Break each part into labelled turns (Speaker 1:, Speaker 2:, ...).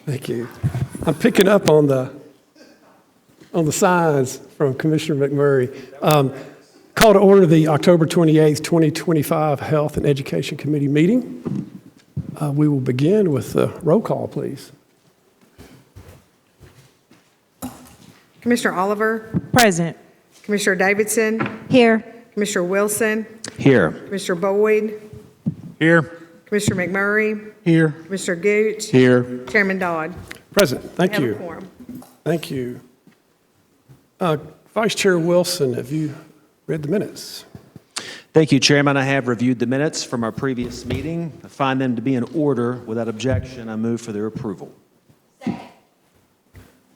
Speaker 1: Thank you. I'm picking up on the signs from Commissioner McMurray. Call to order the October 28th, 2025 Health and Education Committee meeting. We will begin with the roll call, please.
Speaker 2: Commissioner Oliver.
Speaker 3: Present.
Speaker 2: Commissioner Davidson.
Speaker 3: Here.
Speaker 2: Commissioner Wilson.
Speaker 4: Here.
Speaker 2: Commissioner Boyd.
Speaker 4: Here.
Speaker 2: Commissioner McMurray.
Speaker 4: Here.
Speaker 2: Commissioner Gooch.
Speaker 4: Here.
Speaker 2: Chairman Dodd.
Speaker 1: Present. Thank
Speaker 2: We have a
Speaker 1: you.
Speaker 2: quorum.
Speaker 1: Thank you. Vice Chair Wilson, have you read the minutes?
Speaker 4: Thank you, Chairman. I have reviewed the minutes from our previous meeting. I find them to be in order. Without objection, I move for their approval.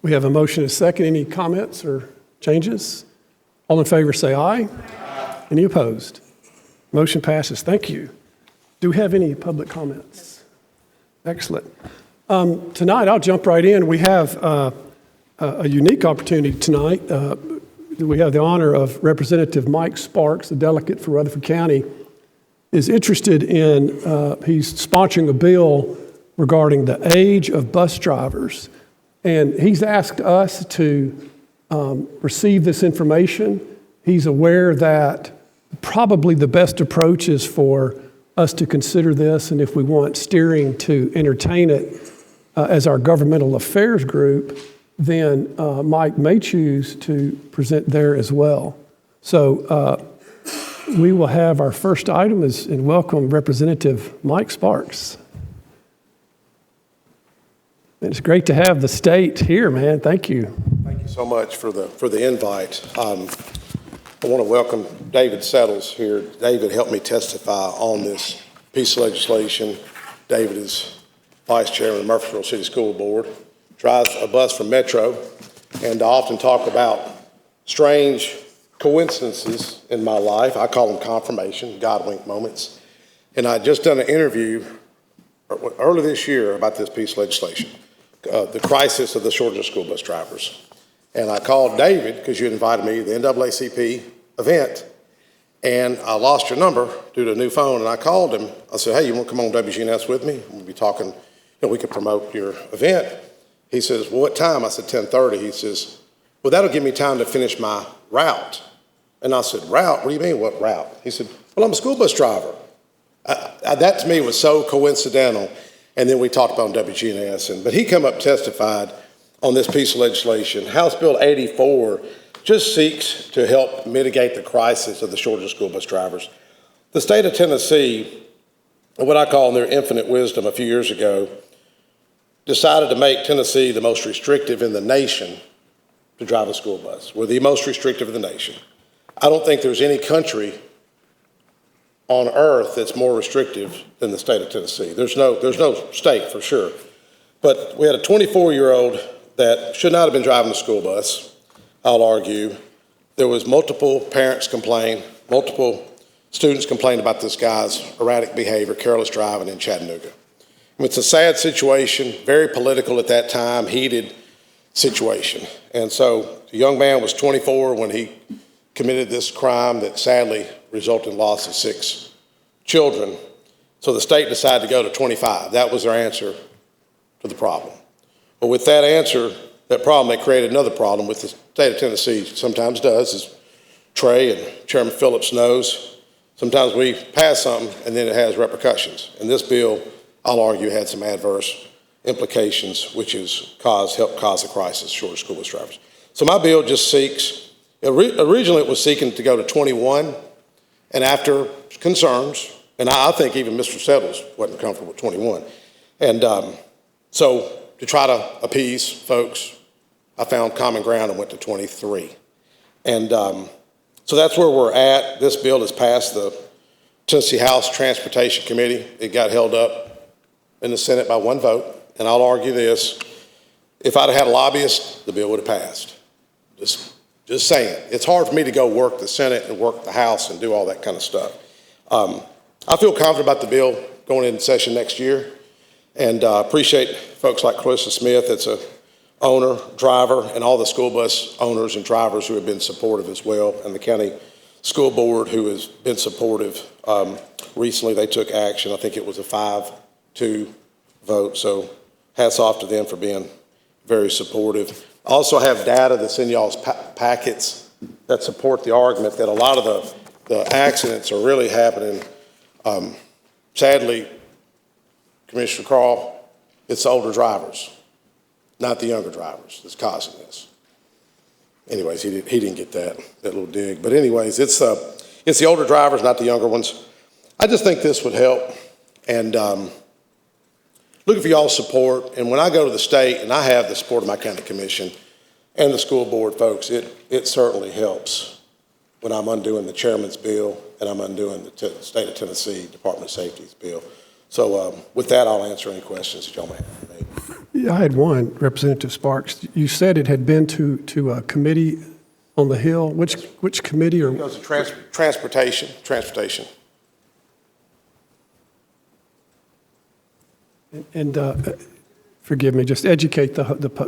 Speaker 1: We have a motion and a second. Any comments or changes? All in favor say aye. Aye. Any opposed? Motion passes. Thank you. Do we have any public comments? Excellent. Tonight, I'll jump right in. We have a unique opportunity tonight. We have the honor of Representative Mike Sparks, the delegate for Rutherford County, is interested in, he's sponsoring a bill regarding the age of bus drivers. And he's asked us to receive this information. He's aware that probably the best approach is for us to consider this, and if we want steering to entertain it as our governmental affairs group, then Mike may choose to present there as well. So we will have our first item is and welcome Representative Mike Sparks. And it's great to have the state here, man. Thank you.
Speaker 5: Thank you so much for the invite. I want to welcome David Settles here. David helped me testify on this piece of legislation. David is Vice Chairman of the Murfreesboro City School Board, drives a bus from Metro, and I often talk about strange coincidences in my life. I call them confirmation, God wink moments. And I just done an interview early this year about this piece of legislation, the crisis of the shortage of school bus drivers. And I called David, because you invited me to the NAACP event, and I lost your number due to a new phone, and I called him. I said, hey, you want to come on WGNS with me? We'll be talking, we could promote your event. He says, well, what time? I said, 10:30. He says, well, that'll give me time to finish my route. And I said, route? What do you mean, what route? He said, well, I'm a school bus driver. That to me was so coincidental. And then we talked about on WGNS. But he come up testified on this piece of legislation. House Bill 84 just seeks to help mitigate the crisis of the shortage of school bus drivers. The state of Tennessee, what I call in their infinite wisdom a few years ago, decided to make Tennessee the most restrictive in the nation to drive a school bus. We're the most restrictive in the nation. I don't think there's any country on earth that's more restrictive than the state of Tennessee. There's no state for sure. But we had a 24-year-old that should not have been driving a school bus, I'll argue. There was multiple parents complain, multiple students complained about this guy's erratic behavior, careless driving in Chattanooga. It's a sad situation, very political at that time, heated situation. And so the young man was 24 when he committed this crime that sadly resulted in loss of 6 children. So the state decided to go to 25. That was their answer to the problem. But with that answer, that problem, they created another problem, with the state of Tennessee sometimes does, as Trey and Chairman Phillips knows. Sometimes we pass something and then it has repercussions. And this bill, I'll argue, had some adverse implications, which has helped cause a crisis, shortage of school bus drivers. So my bill just seeks, originally it was seeking to go to 21, and after concerns, and I think even Mr. Settles wasn't comfortable with 21. And so to try to appease folks, I found common ground and went to 23. And so that's where we're at. This bill has passed the Tennessee House Transportation Committee. It got held up in the Senate by 1 vote. And I'll argue this, if I'd have had a lobbyist, the bill would have passed. Just saying. It's hard for me to go work the Senate and work the House and do all that kind of stuff. I feel confident about the bill going into session next year, and appreciate folks like Clarissa Smith, that's a owner, driver, and all the school bus owners and drivers who have been supportive as well, and the county school board who has been supportive. Recently they took action. I think it was a 5-2 vote, so hats off to them for being very supportive. I also have data that's in y'all's packets that support the argument that a lot of the accidents are really happening. Sadly, Commissioner Crawl, it's the older drivers, not the younger drivers, that's causing this. Anyways, he didn't get that little dig. But anyways, it's the older drivers, not the younger ones. I just think this would help, and looking for y'all's support. And when I go to the state, and I have the support of my county commission and the school board folks, it certainly helps when I'm undoing the chairman's bill and I'm undoing the state of Tennessee Department of Safety's bill. So with that, I'll answer any questions that y'all may have for me.
Speaker 1: Yeah, I had one, Representative Sparks. You said it had been to a committee on the Hill. Which committee? Or
Speaker 5: It goes to transportation.
Speaker 1: And forgive me, just educate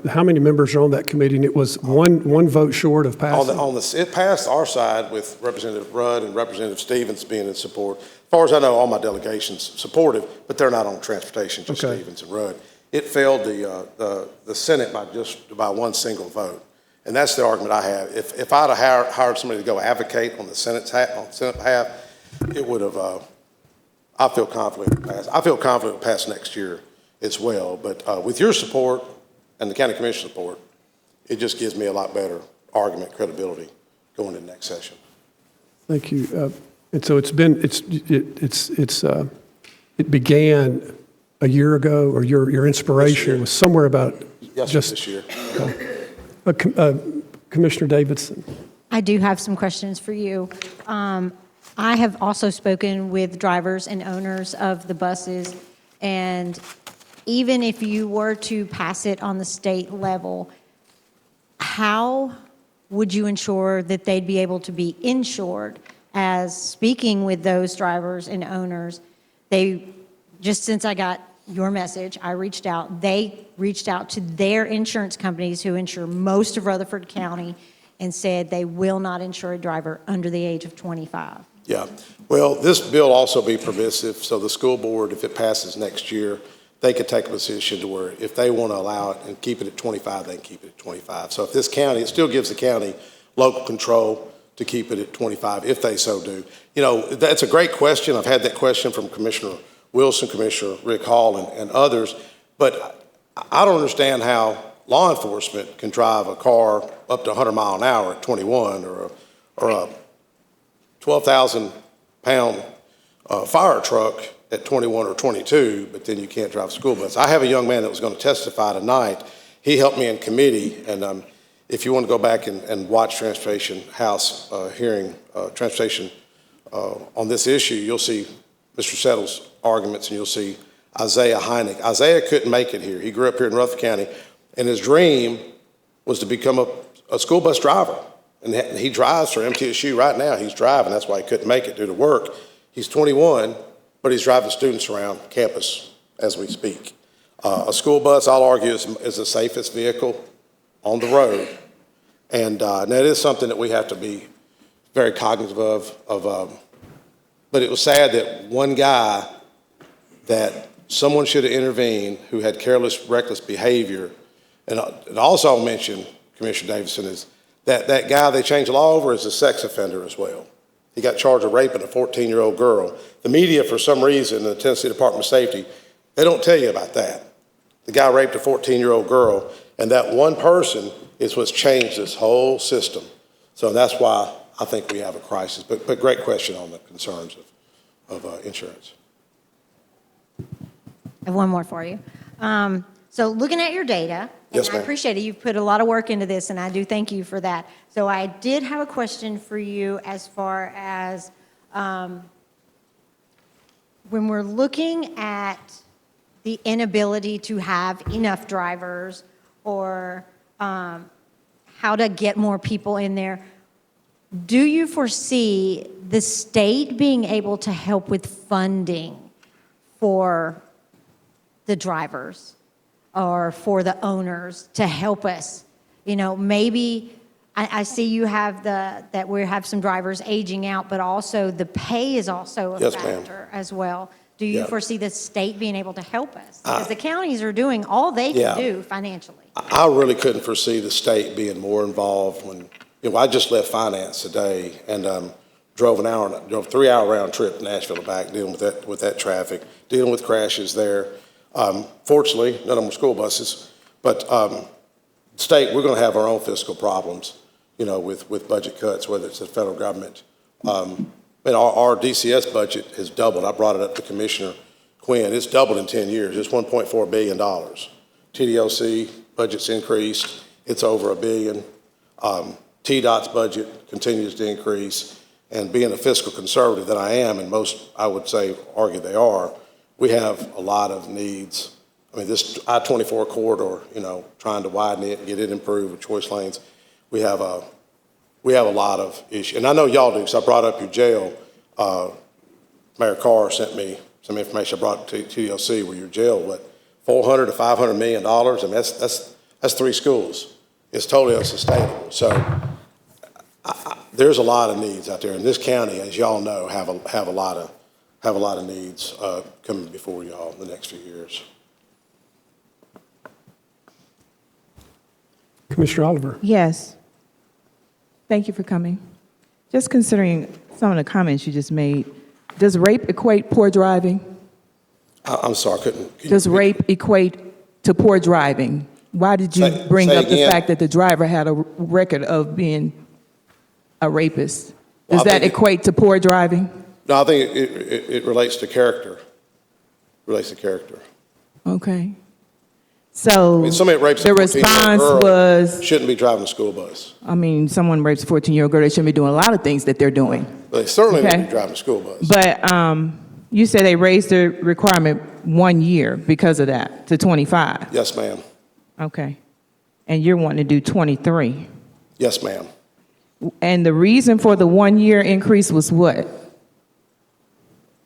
Speaker 1: how many members are on that committee? And it was one vote short of passing?
Speaker 5: It passed our side with Representative Rudd and Representative Stevens being in support. As far as I know, all my delegations supportive, but they're not on transportation, just
Speaker 1: Okay.
Speaker 5: Stevens and Rudd. It failed the Senate by one single vote. And that's the argument I have. If I'd have hired somebody to go advocate on the Senate behalf, it would have, I feel confident it would pass. I feel confident it will pass next year as well. But with your support and the county commission support, it just gives me a lot better argument credibility going into next session.
Speaker 1: Thank you. And so it began a year ago, or your inspiration was somewhere about
Speaker 5: Yes,
Speaker 1: just
Speaker 5: this year.
Speaker 1: Commissioner Davidson.
Speaker 3: I do have some questions for you. I have also spoken with drivers and owners of the buses, and even if you were to pass it on the state level, how would you ensure that they'd be able to be insured? As speaking with those drivers and owners, just since I got your message, I reached out. They reached out to their insurance companies who insure most of Rutherford County and said they will not insure a driver under the age of 25.
Speaker 5: Yeah. Well, this bill also be permissive, so the school board, if it passes next year, they could take a position to where if they want to allow it and keep it at 25, they can keep it at 25. So if this county, it still gives the county local control to keep it at 25 if they so do. You know, that's a great question. I've had that question from Commissioner Wilson, Commissioner Rick Hall, and others, but I don't understand how law enforcement can drive a car up to 100 mile an hour at 21 or a 12,000-pound fire truck at 21 or 22, but then you can't drive a school bus. I have a young man that was going to testify tonight. He helped me in committee, and if you want to go back and watch Transportation House hearing transportation on this issue, you'll see Mr. Settle's arguments, and you'll see Isaiah Heineck. Isaiah couldn't make it here. He grew up here in Rutherford County, and his dream was to become a school bus driver. And he drives for MTSU right now. He's driving. That's why he couldn't make it due to work. He's 21, but he's driving students around campus as we speak. A school bus, I'll argue, is the safest vehicle on the road. And that is something that we have to be very cognizant of. But it was sad that one guy that someone should have intervened who had careless, reckless behavior. And also I'll mention, Commissioner Davidson, is that guy they changed the law over is a sex offender as well. He got charged of raping a 14-year-old girl. The media, for some reason, the Tennessee Department of Safety, they don't tell you about that. The guy raped a 14-year-old girl, and that one person is what's changed this whole system. So that's why I think we have a crisis. But great question on the concerns of insurance.
Speaker 3: I have one more for you. So looking at your data, and
Speaker 5: Yes,
Speaker 3: I
Speaker 5: ma'am.
Speaker 3: appreciate it. You've put a lot of work into this, and I do thank you for that. So I did have a question for you as far as when we're looking at the inability to have enough drivers or how to get more people in there, do you foresee the state being able to help with funding for the drivers or for the owners to help us? You know, maybe I see you have that we have some drivers aging out, but also the pay is also a
Speaker 5: Yes, ma'am.
Speaker 3: factor as well Do you
Speaker 5: Yeah.
Speaker 3: foresee the state being able to help us? Because the counties are doing all they
Speaker 5: Yeah.
Speaker 3: can do financially.
Speaker 5: I really couldn't foresee the state being more involved when, I just left finance today and drove a 3-hour round trip to Nashville and back, dealing with that traffic, dealing with crashes there. Fortunately, none of them were school buses, but state, we're going to have our own fiscal problems, with budget cuts, whether it's the federal government. And our DCS budget has doubled. I brought it up to Commissioner Quinn. It's doubled in 10 years. It's $1.4 billion. TDOC budget's increased. It's over $1 billion. TDOT's budget continues to increase. And being a fiscal conservative that I am, and most, I would say, argue they are, we have a lot of needs. I mean, this I-24 corridor, trying to widen it and get it improved with choice lanes, we have a lot of issues. And I know y'all do, because I brought up your jail. Mayor Carr sent me some information I brought to TDOC where your jail, $400 to $500 million. I mean, that's 3 schools. It's totally unsustainable. So there's a lot of needs out there. And this county, as y'all know, have a lot of needs coming before y'all in the next few years.
Speaker 1: Commissioner Oliver.
Speaker 6: Yes. Thank you for coming. Just considering some of the comments you just made, does rape equate poor driving?
Speaker 5: I'm sorry, I couldn't.
Speaker 6: Does rape equate to poor driving? Why did you bring
Speaker 5: say
Speaker 6: up the
Speaker 5: again?
Speaker 6: fact that the driver had a record of being a rapist?
Speaker 5: Well,
Speaker 6: Does
Speaker 5: I
Speaker 6: that
Speaker 5: think
Speaker 6: equate to poor driving?
Speaker 5: No, I think it relates to character.
Speaker 6: Okay. So
Speaker 5: I mean, somebody that rapes a
Speaker 6: the
Speaker 5: 14-year-old
Speaker 6: response
Speaker 5: girl
Speaker 6: was,
Speaker 5: shouldn't be driving a school bus.
Speaker 6: someone rapes a 14-year-old girl, they shouldn't be doing a lot of things that they're doing.
Speaker 5: They certainly
Speaker 6: Okay.
Speaker 5: wouldn't be driving a school bus.
Speaker 6: But you said they raised the requirement 1 year because of that to 25.
Speaker 5: Yes, ma'am.
Speaker 6: Okay. And you're wanting to do 23.
Speaker 5: Yes, ma'am.
Speaker 6: And the reason for the 1 year increase was what?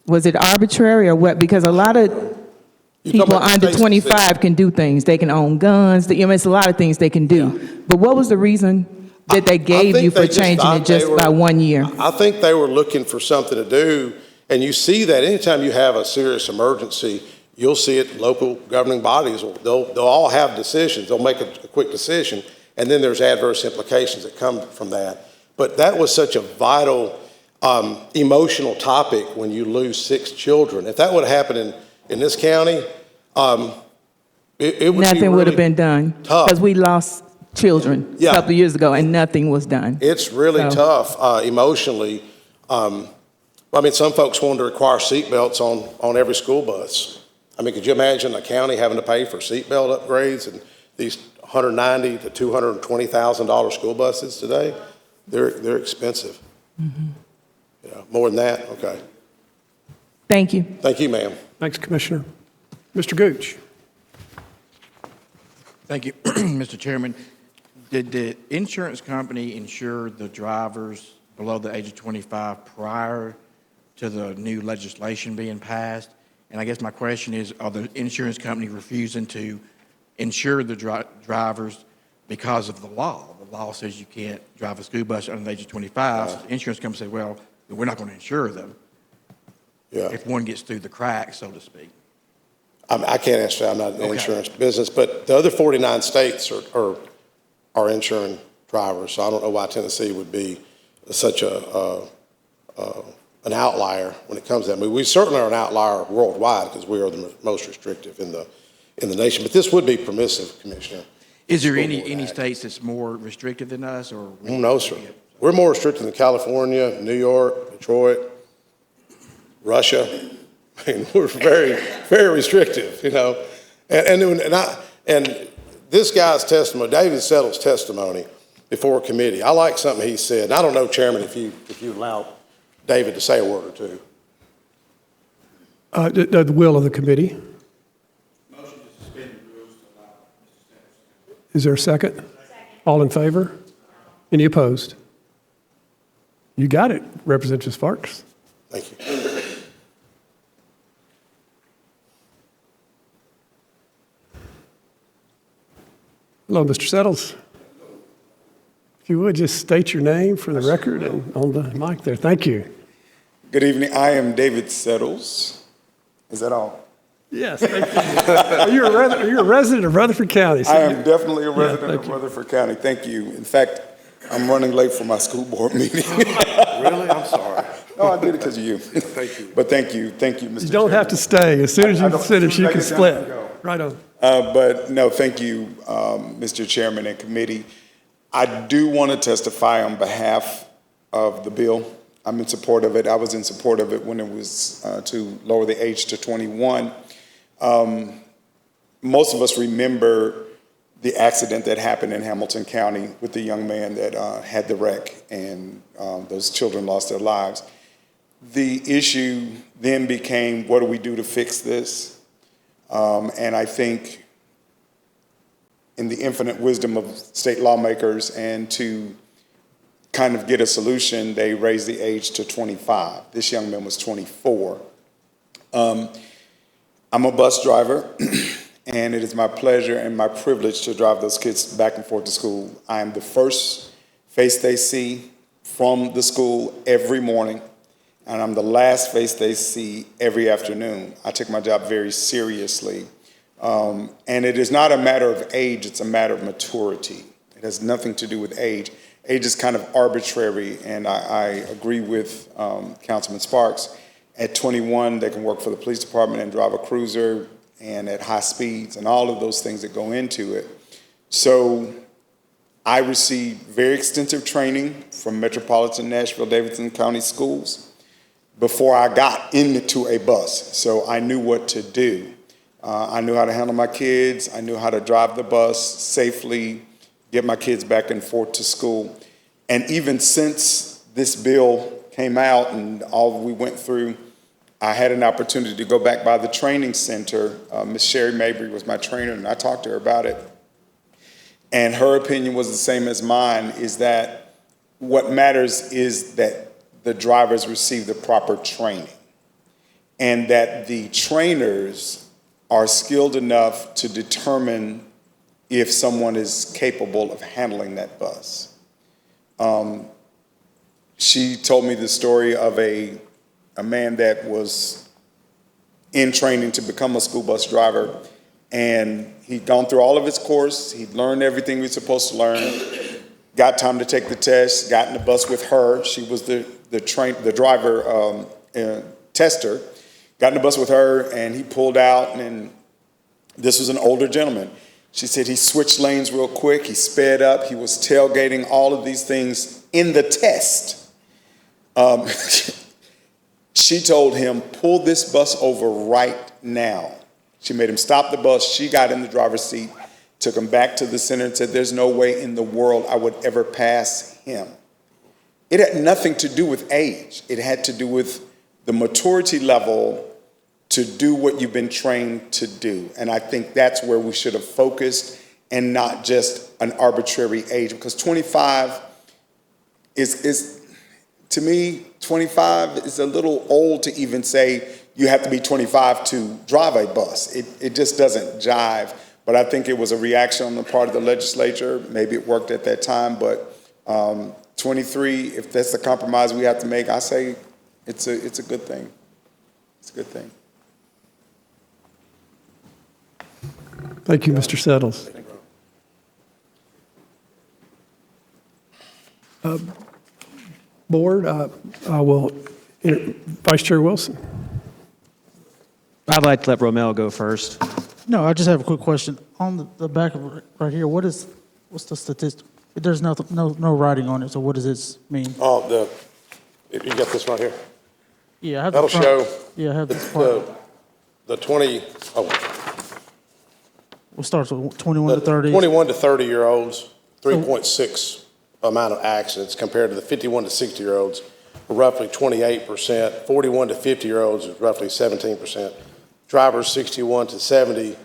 Speaker 6: Was it arbitrary or what? Because a lot of
Speaker 5: You talking
Speaker 6: people
Speaker 5: about the
Speaker 6: under
Speaker 5: state's
Speaker 6: 25
Speaker 5: decision?
Speaker 6: can do things. They can own guns. It's a lot of things they can do. But what was the reason that they gave
Speaker 5: think
Speaker 6: you for
Speaker 5: they just
Speaker 6: changing
Speaker 5: thought
Speaker 6: it just
Speaker 5: they were-
Speaker 6: by 1 year?
Speaker 5: I think they were looking for something to do, and you see that anytime you have a serious emergency, you'll see it. Local governing bodies, they'll all have decisions. They'll make a quick decision, and then there's adverse implications that come from that. But that was such a vital, emotional topic when you lose 6 children. If that would have happened in this county, it would
Speaker 6: Nothing
Speaker 5: be
Speaker 6: would have
Speaker 5: really
Speaker 6: been done
Speaker 5: tough.
Speaker 6: because we lost children
Speaker 5: Yeah.
Speaker 6: a couple of years ago and nothing was done.
Speaker 5: It's really
Speaker 6: So-
Speaker 5: tough emotionally. Some folks wanted to require seatbelts on every school bus. I mean, could you imagine a county having to pay for seatbelt upgrades and these $190,000 to $220,000 school buses today? They're expensive. More than that? Okay.
Speaker 6: Thank you.
Speaker 5: Thank you, ma'am.
Speaker 1: Thanks, Commissioner. Mr. Gooch.
Speaker 7: Thank you, Mr. Chairman. Did the insurance company insure the drivers below the age of 25 prior to the new legislation being passed? And I guess my question is, are the insurance company refusing to insure the drivers because of the law? The law says you can't drive a school bus under the age of 25. So the insurance company said, well, we're not going to insure them
Speaker 5: Yeah.
Speaker 7: if one gets through the cracks, so to speak.
Speaker 5: I can't answer that. I'm not in the
Speaker 7: Okay.
Speaker 5: insurance business, but the other 49 states are insuring drivers. So I don't know why Tennessee would be such an outlier when it comes to that. I mean, we certainly are an outlier worldwide because we are the most restrictive in the nation. But this would be permissive, Commissioner.
Speaker 7: Is there
Speaker 5: School
Speaker 7: any
Speaker 5: board act.
Speaker 7: states that's more restrictive than us, or?
Speaker 5: No, sir. We're more restricted than California, New York, Detroit, Russia. I mean, we're very, very restrictive, And this guy's testimony, David Settle's testimony before committee, I like something he said. And I don't know, Chairman, if you allow David to say a word or two.
Speaker 1: The will of the committee.
Speaker 8: Motion to suspend the rules to allow Mr. Sanders.
Speaker 1: Is there a second? All in favor? Any opposed? You got it, Representative Sparks.
Speaker 5: Thank you.
Speaker 1: Hello, Mr. Settles. If you would, just state your name for the record and on the mic there. Thank you.
Speaker 8: Good evening. I am David Settles,
Speaker 9: Is that all?
Speaker 1: Yes, thank you. Are you a resident of Rutherford County?
Speaker 9: I am definitely a resident
Speaker 1: thank
Speaker 9: of
Speaker 1: you.
Speaker 9: Rutherford County. Thank you. In fact, I'm running late for my school board meeting.
Speaker 5: Really? I'm sorry.
Speaker 9: No, I did it because of you.
Speaker 5: Thank you.
Speaker 9: But thank you, Mr.
Speaker 1: You don't have to stay. As soon as
Speaker 9: I
Speaker 1: you
Speaker 9: don't-
Speaker 1: finish, you
Speaker 9: as
Speaker 1: can
Speaker 9: soon as I get
Speaker 1: split.
Speaker 9: done, I go.
Speaker 1: Right on.
Speaker 9: But no, thank you, Mr. Chairman and committee. I do want to testify on behalf of the bill. I'm in support of it. I was in support of it when it was to lower the age to 21. Most of us remember the accident that happened in Hamilton County with the young man that had the wreck, and those children lost their lives. The issue then became, what do we do to fix this? And I think in the infinite wisdom of state lawmakers and to kind of get a solution, they raised the age to 25. This young man was 24. I'm a bus driver, and it is my pleasure and my privilege to drive those kids back and forth to school. I am the first face they see from the school every morning, and I'm the last face they see every afternoon. I take my job very seriously. And it is not a matter of age, it's a matter of maturity. It has nothing to do with age. Age is kind of arbitrary, and I agree with Councilman Sparks. At 21, they can work for the police department and drive a cruiser and at high speeds and all of those things that go into it. So I received very extensive training from Metropolitan Nashville-Davidson County Schools before I got into a bus, so I knew what to do. I knew how to handle my kids. I knew how to drive the bus safely, get my kids back and forth to school. And even since this bill came out and all we went through, I had an opportunity to go back by the training center. Ms. Sherry Mabry was my trainer, and I talked to her about it. And her opinion was the same as mine, is that what matters is that the drivers receive the proper training and that the trainers are skilled enough to determine if someone is capable of handling that bus. She told me the story of a man that was in training to become a school bus driver, and he'd gone through all of his course, he'd learned everything he was supposed to learn, got time to take the test, got in the bus with her. She was the driver tester. Got in the bus with her, and he pulled out, and this was an older gentleman. She said he switched lanes real quick, he sped up, he was tailgating, all of these things in the test. She told him, pull this bus over right now. She made him stop the bus, she got in the driver's seat, took him back to the center and said, there's no way in the world I would ever pass him. It had nothing to do with age, it had to do with the maturity level to do what you've been trained to do. And I think that's where we should have focused and not just an arbitrary age, because 25 is to me, 25 is a little old to even say you have to be 25 to drive a bus. It just doesn't jive. But I think it was a reaction on the part of the legislature. Maybe it worked at that time, but 23, if that's the compromise we have to make, I say it's a good thing. It's a good thing.
Speaker 1: Thank you, Mr. Settles. Board, I will, Vice Chair Wilson.
Speaker 4: I'd like to let Romel go first.
Speaker 10: No, I just have a quick question. On the back of it right here, what's the statistic? There's no writing on it, so what does this mean?
Speaker 5: Oh, you got this right here?
Speaker 10: Yeah, I have
Speaker 5: That'll
Speaker 10: the front.
Speaker 5: show
Speaker 10: Yeah, I have this part.
Speaker 5: the 20,
Speaker 10: What starts with 21 to 30?
Speaker 5: 21 to 30-year-olds, 3.6 amount of accidents compared to the 51 to 60-year-olds, roughly 28%. 41 to 50-year-olds is roughly 17%. Drivers 61 to 70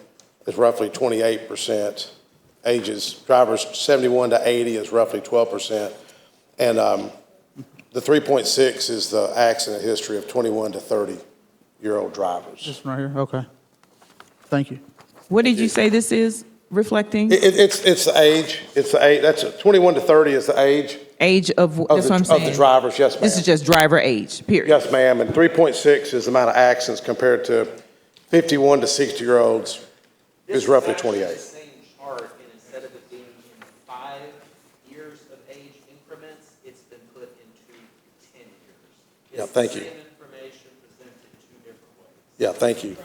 Speaker 5: is roughly 28%. Drivers 71 to 80 is roughly 12%. And the 3.6 is the accident history of 21 to 30-year-old drivers.
Speaker 10: This one right here? Okay. Thank you.
Speaker 6: What did you say this is reflecting?
Speaker 5: It's the age. It's the age. That's 21 to 30 is the age.
Speaker 6: Age of, that's what I'm saying.
Speaker 5: Of the drivers, yes, ma'am.
Speaker 6: This is just driver age, period.
Speaker 5: Yes, ma'am. And 3.6 is the amount of accidents compared to 51 to 60-year-olds is roughly 28.
Speaker 4: This is the same chart, and instead of it being in 5 years of age increments, it's been put into 10 years.
Speaker 5: Yeah, thank you.
Speaker 4: It's the same information presented 2 different ways.
Speaker 5: Yeah, thank you.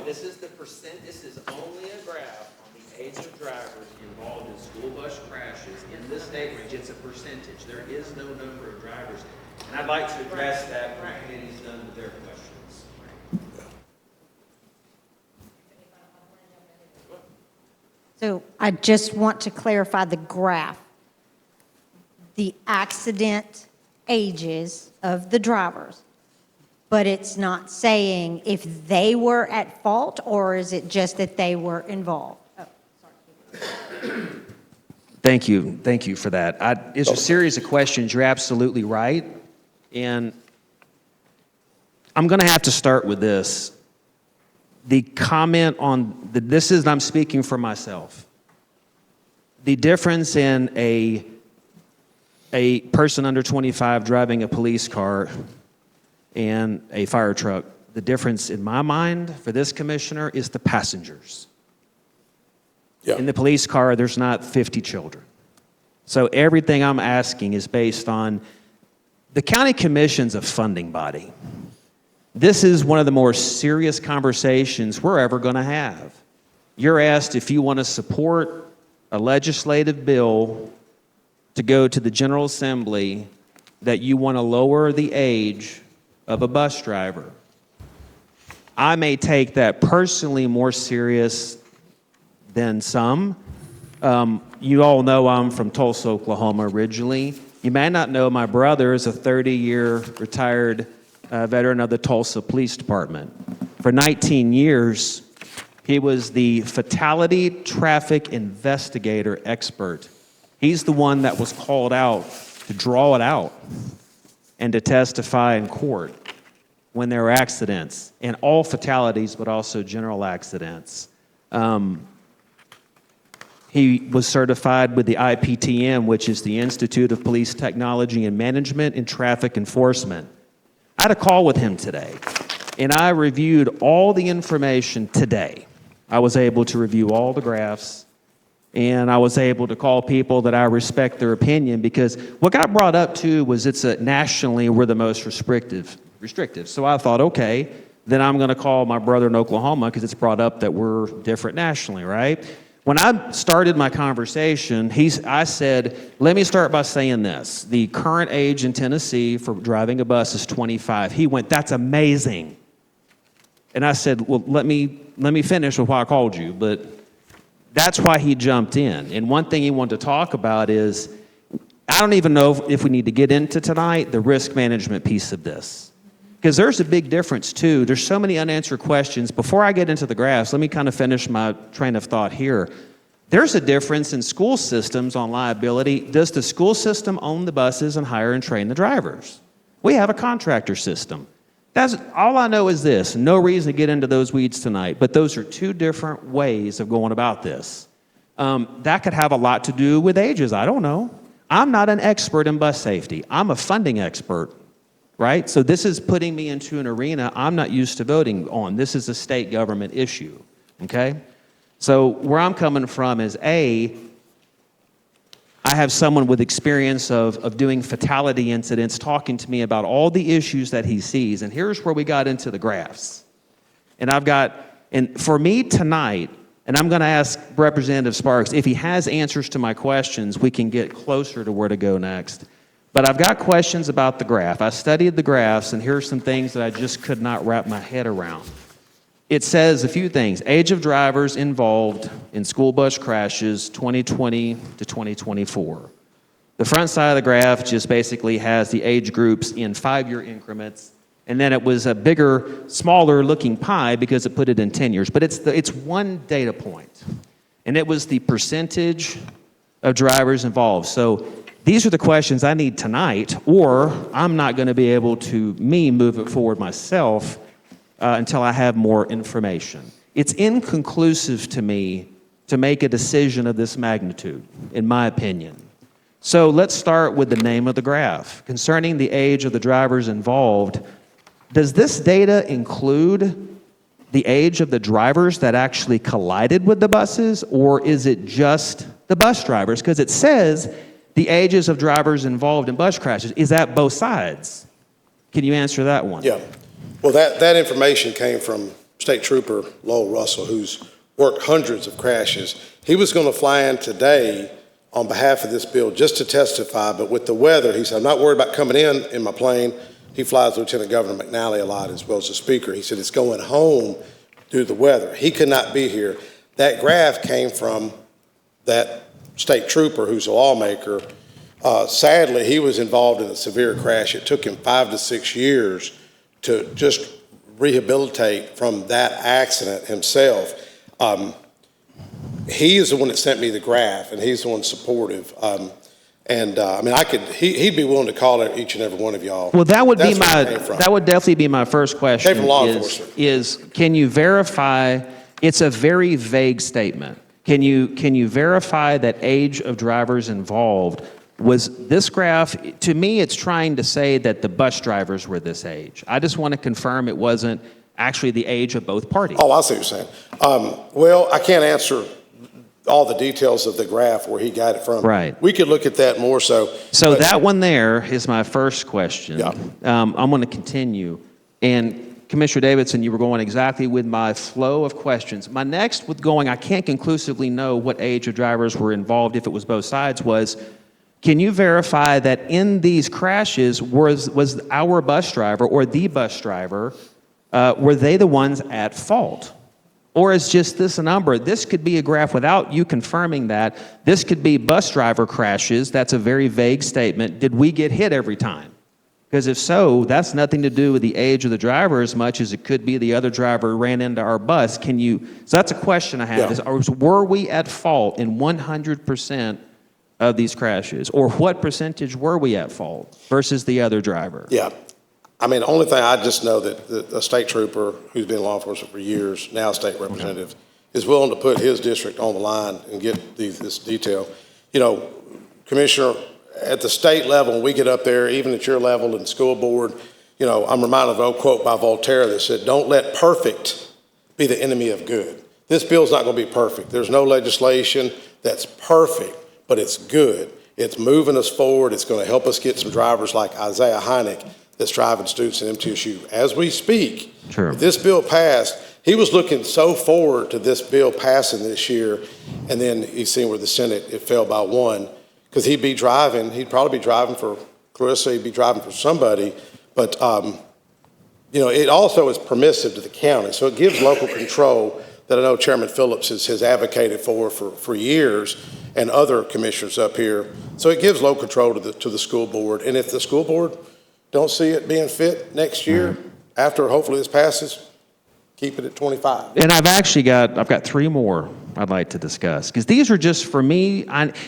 Speaker 4: This is the percent, this is only a graph on the age of drivers involved in school bus crashes in this state range. It's a percentage. There is no number of drivers. And I'd like to address that when Katie's done with their questions.
Speaker 3: So I just want to clarify the graph. The accident ages of the drivers, but it's not saying if they were at fault, or is it just that they were involved? Oh, sorry.
Speaker 4: Thank you for that. It's a series of questions. You're absolutely right. And I'm going to have to start with this. The comment on, I'm speaking for myself. The difference in a person under 25 driving a police car and a fire truck, the difference in my mind for this commissioner is the passengers.
Speaker 5: Yeah.
Speaker 4: In the police car, there's not 50 children. So everything I'm asking is based on the county commission's a funding body. This is one of the more serious conversations we're ever going to have. You're asked if you want to support a legislative bill to go to the General Assembly that you want to lower the age of a bus driver. I may take that personally more serious than some. You all know I'm from Tulsa, Oklahoma originally. You may not know my brother is a 30-year retired veteran of the Tulsa Police Department. For 19 years, he was the fatality traffic investigator expert. He's the one that was called out to draw it out and to testify in court when there were accidents, and all fatalities, but also general accidents. He was certified with the IPTM, which is the Institute of Police Technology and Management and Traffic Enforcement. I had a call with him today, and I reviewed all the information today. I was able to review all the graphs, and I was able to call people that I respect their opinion, because what got brought up too was nationally we're the most restrictive. So I thought, okay, then I'm going to call my brother in Oklahoma because it's brought up that we're different nationally, right? When I started my conversation, I said, let me start by saying this. The current age in Tennessee for driving a bus is 25. He went, that's amazing. And I said, well, let me finish with why I called you. But that's why he jumped in. And one thing he wanted to talk about is, I don't even know if we need to get into tonight the risk management piece of this. Because there's a big difference, too. There's so many unanswered questions. Before I get into the graphs, let me kind of finish my train of thought here. There's a difference in school systems on liability. Does the school system own the buses and hire and train the drivers? We have a contractor system. That's all I know is this. No reason to get into those weeds tonight, but those are 2 different ways of going about this. That could have a lot to do with ages. I don't know. I'm not an expert in bus safety. I'm a funding expert. Right? So this is putting me into an arena I'm not used to voting on. This is a state government issue, okay? So where I'm coming from is, I have someone with experience of doing fatality incidents talking to me about all the issues that he sees, and here's where we got into the graphs. And for me tonight, and I'm going to ask Representative Sparks, if he has answers to my questions, we can get closer to where to go next. But I've got questions about the graph. I studied the graphs, and here's some things that I just could not wrap my head around. It says a few things. Age of drivers involved in school bus crashes 2020 to 2024. The front side of the graph just basically has the age groups in 5-year increments, and then it was a bigger, smaller looking pie because it put it in 10 years. But it's one data point, and it was the percentage of drivers involved. So these are the questions I need tonight, or I'm not going to be able to move it forward myself until I have more information. It's inconclusive to me to make a decision of this magnitude, in my opinion. So let's start with the name of the graph. Concerning the age of the drivers involved, does this data include the age of the drivers that actually collided with the buses, or is it just the bus drivers? Because it says the ages of drivers involved in bus crashes. Is that both sides? Can you answer that one?
Speaker 5: Yeah. Well, that information came from State Trooper Lowell Russell, who's worked hundreds of crashes. He was going to fly in today on behalf of this bill just to testify, but with the weather, he said, I'm not worried about coming in my plane. He flies Lieutenant Governor McNally a lot, as well as the speaker. He said it's going home due to the weather. He could not be here. That graph came from that state trooper who's a lawmaker. Sadly, he was involved in a severe crash. It took him 5 to 6 years to just rehabilitate from that accident himself. He is the one that sent me the graph, and he's the one supportive. I mean, he'd be willing to call each and every one of y'all.
Speaker 4: Well, that would
Speaker 5: That's where it came from.
Speaker 4: that would definitely be my first question.
Speaker 5: Came from law enforcement.
Speaker 4: Is can you verify? It's a very vague statement. Can you verify that age of drivers involved was this graph? To me, it's trying to say that the bus drivers were this age. I just want to confirm it wasn't actually the age of both parties.
Speaker 5: Oh, I see what you're saying. Well, I can't answer all the details of the graph where he got it from.
Speaker 4: Right.
Speaker 5: We could look at that more so.
Speaker 4: So
Speaker 5: but-
Speaker 4: that one there is my first question.
Speaker 5: Yeah.
Speaker 4: I'm going to continue. And Commissioner Davidson, you were going exactly with my flow of questions. My next with going, I can't conclusively know what age of drivers were involved if it was both sides, was can you verify that in these crashes was our bus driver or the bus driver, were they the ones at fault? Or is just this a number? This could be a graph without you confirming that. This could be bus driver crashes. That's a very vague statement. Did we get hit every time? Because if so, that's nothing to do with the age of the driver as much as it could be the other driver ran into our bus. So that's a question I have.
Speaker 5: Yeah.
Speaker 4: Were we at fault in 100% of these crashes? Or what percentage were we at fault versus the other driver?
Speaker 5: Yeah. I mean, the only thing I just know that a state trooper who's been in law enforcement for years, now state representative, is willing to put his district on the line and get this detail. You know, Commissioner, at the state level, when we get up there, even at your level in the school board, you know, I'm reminded of an old quote by Voltaire that said, don't let perfect be the enemy of good. This bill's not going to be perfect. There's no legislation that's perfect, but it's good. It's moving us forward. It's going to help us get some drivers like Isaiah Heineck that's driving students in MTSU. As we speak,
Speaker 4: True.
Speaker 5: if this bill passed, he was looking so forward to this bill passing this year, and then he's seen where the Senate, it fell by 1, because he'd probably be driving for Clarissa, he'd be driving for somebody, but you know, it also is permissive to the county, so it gives local control that I know Chairman Phillips has advocated for years, and other commissioners up here. So it gives local control to the school board, and if the school board don't see it being fit next year, after hopefully this passes, keep it at 25.
Speaker 4: And I've got 3 more I'd like to discuss, because these are just for me.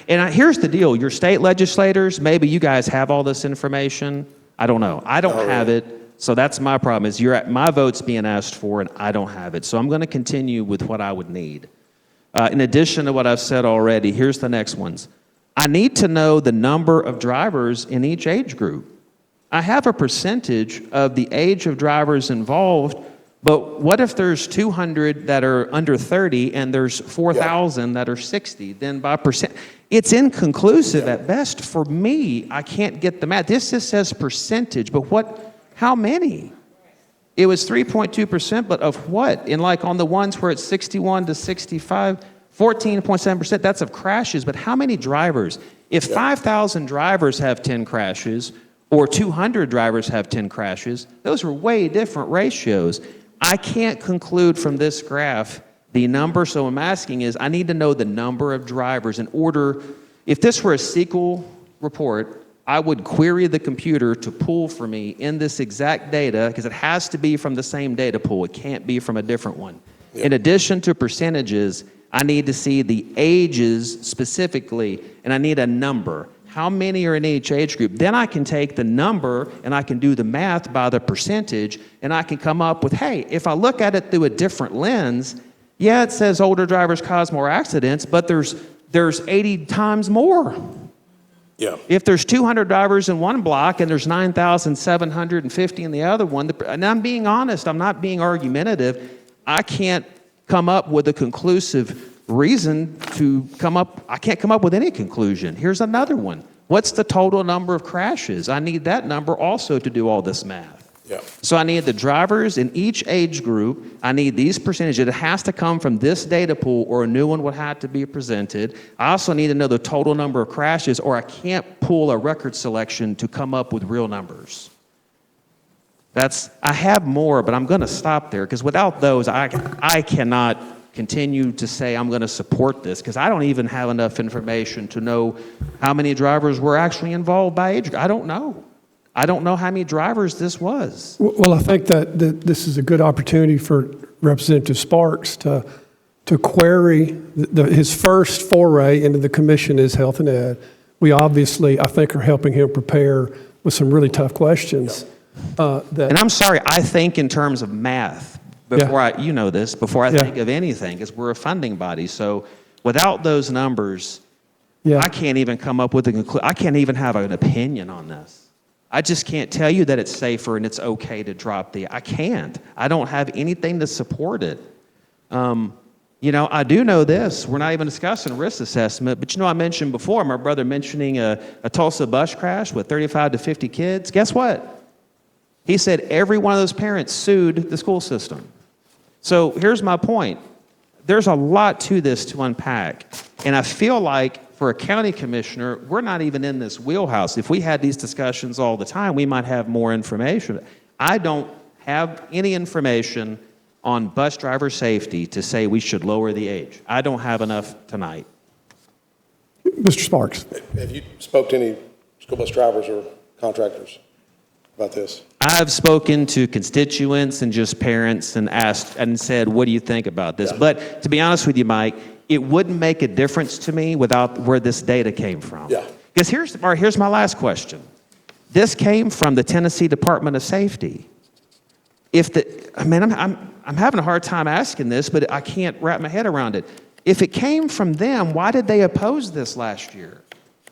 Speaker 4: Here's the deal. Your state legislators, maybe you guys have all this information. I don't know. I don't have it. So that's my problem, is my vote's being asked for and I don't have it. So I'm going to continue with what I would need. In addition to what I've said already, here's the next ones. I need to know the number of drivers in each age group. I have a percentage of the age of drivers involved, but what if there's 200 that are under 30 and there's 4,000 that are 60? Then by percent, it's inconclusive at best. For me, I can't get the math. This just says percentage, but how many? It was 3.2%, but of what? And like on the ones where it's 61 to 65, 14.7%, that's of crashes, but how many drivers? If 5,000 drivers have 10 crashes, or 200 drivers have 10 crashes, those are way different ratios. I can't conclude from this graph the number, so I'm asking is, I need to know the number of drivers in order, if this were a SQL report, I would query the computer to pull for me in this exact data, because it has to be from the same data pool. It can't be from a different one. In addition to percentages, I need to see the ages specifically, and I need a number. How many are in each age group? Then I can take the number and I can do the math by the percentage, and I can come up with, hey, if I look at it through a different lens, yeah, it says older drivers cause more accidents, but there's 80 times more.
Speaker 5: Yeah.
Speaker 4: If there's 200 drivers in one block and there's 9,750 in the other one, and I'm being honest, I'm not being argumentative, I can't come up with a conclusive reason I can't come up with any conclusion. Here's another one. What's the total number of crashes? I need that number also to do all this math.
Speaker 5: Yeah.
Speaker 4: So I need the drivers in each age group. I need these percentages. It has to come from this data pool or a new one would have to be presented. I also need to know the total number of crashes or I can't pull a record selection to come up with real numbers. I have more, but I'm going to stop there because without those, I cannot continue to say I'm going to support this because I don't even have enough information to know how many drivers were actually involved by age. I don't know. I don't know how many drivers this was.
Speaker 1: Well, I think that this is a good opportunity for Representative Sparks to query his first foray into the commission is health and ed. We obviously, I think, are helping him prepare with some really tough questions.
Speaker 4: And I'm sorry, I think in terms of math before I think of anything, because we're a funding body. So without those numbers, I can't even come up with a conclusion. I can't even have an opinion on this. I just can't tell you that it's safer and it's okay to drop I can't. I don't have anything to support it. I do know this. We're not even discussing risk assessment, but I mentioned before, my brother mentioning a Tulsa bus crash with 35 to 50 kids. Guess what? He said every one of those parents sued the school system. So here's my point. There's a lot to this to unpack. And I feel like for a county commissioner, we're not even in this wheelhouse. If we had these discussions all the time, we might have more information. I don't have any information on bus driver safety to say we should lower the age. I don't have enough tonight.
Speaker 1: Mr. Sparks.
Speaker 5: Have you spoke to any school bus drivers or contractors about this?
Speaker 4: I've spoken to constituents and just parents and asked and said, what do you think about this? Yeah. But to be honest with you, Mike, it wouldn't make a difference to me without where this data came from.
Speaker 5: Yeah.
Speaker 4: Because here's my last question. This came from the Tennessee Department of Safety. I'm having a hard time asking this, but I can't wrap my head around it. If it came from them, why did they oppose this last year?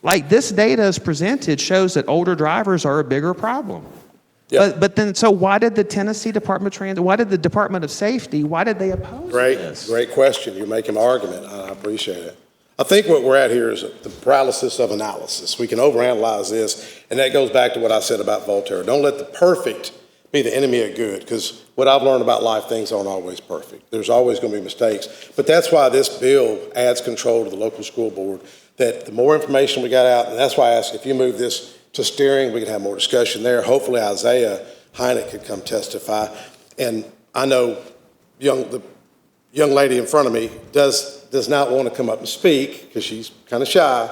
Speaker 4: Like this data as presented shows that older drivers are a bigger problem. Yeah. But then, so why did the Tennessee Department of Transit, why did the Department of Safety, why did they oppose this?
Speaker 5: Great question. You're making an argument. I appreciate it. I think what we're at here is the paralysis of analysis. We can overanalyze this, and that goes back to what I said about Voltaire. Don't let the perfect be the enemy of good, because what I've learned about life, things aren't always perfect. There's always going to be mistakes. But that's why this bill adds control to the local school board, that the more information we got out, and that's why I asked if you move this to steering, we could have more discussion there. Hopefully Isaiah Hynek could come testify. And I know the young lady in front of me does not want to come up and speak because she's kind of shy.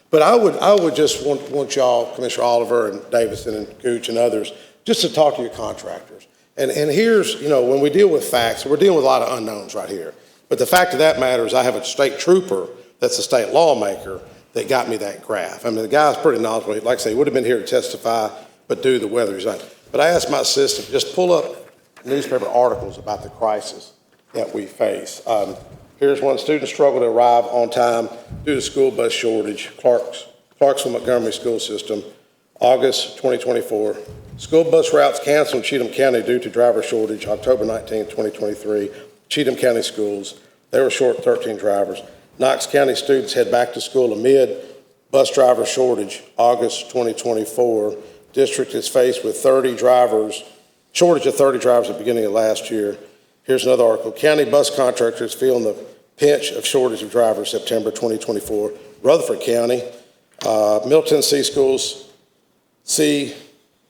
Speaker 5: But I would just want y'all, Commissioner Oliver and Davidson and Gooch and others, just to talk to your contractors. And here's, when we deal with facts, we're dealing with a lot of unknowns right here. But the fact of that matter is I have a state trooper that's a state lawmaker that got me that graph. I mean, the guy's pretty knowledgeable. Like I say, he would have been here to testify, but due to the weather, he's not. But I asked my assistant, just pull up newspaper articles about the crisis that we face. Here's one: students struggle to arrive on time due to school bus shortage. Clarksville Montgomery School System, August 2024. School bus routes canceled in Cheatham County due to driver shortage, October 19, 2023. Cheatham County schools, they were short 13 drivers. Knox County students head back to school amid bus driver shortage, August 2024. District is faced with shortage of 30 drivers at the beginning of last year. Here's another article. County bus contractors feeling the pinch of shortage of drivers, September 2024. Rutherford County, Middle Tennessee schools see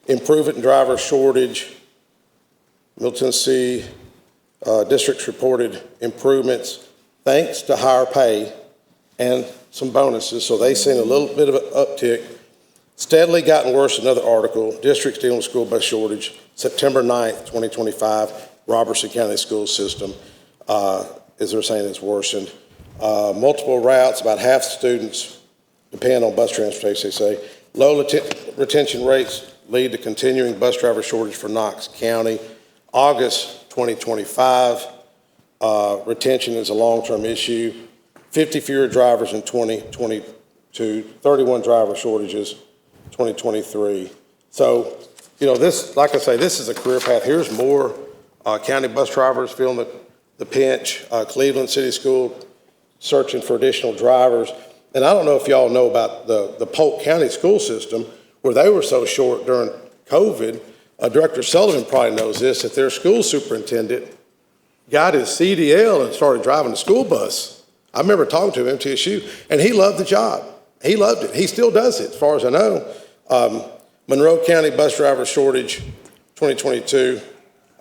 Speaker 5: improvement in driver shortage. Middle Tennessee districts reported improvements thanks to higher pay and some bonuses. So they've seen a little bit of an uptick. Steadily gotten worse, another article. Districts dealing with school bus shortage, September 9th, 2025. Robertson County School System, as they're saying, it's worsened. Multiple routes, about half students depend on bus transportation, they say. Low retention rates lead to continuing bus driver shortage for Knox County. August 2025, retention is a long-term issue. 50 fewer drivers in 2022, 31 driver shortages, 2023. So, this, like I say, this is a career path. Here's more county bus drivers feeling the pinch. Cleveland City School searching for additional drivers. And I don't know if y'all know about the Polk County school system, where they were so short during COVID. Director Sullivan probably knows this, that their school superintendent got his CDL and started driving the school bus. I remember talking to him, MTSU, and he loved the job. He loved it. He still does it, as far as I know. Monroe County bus driver shortage, 2022,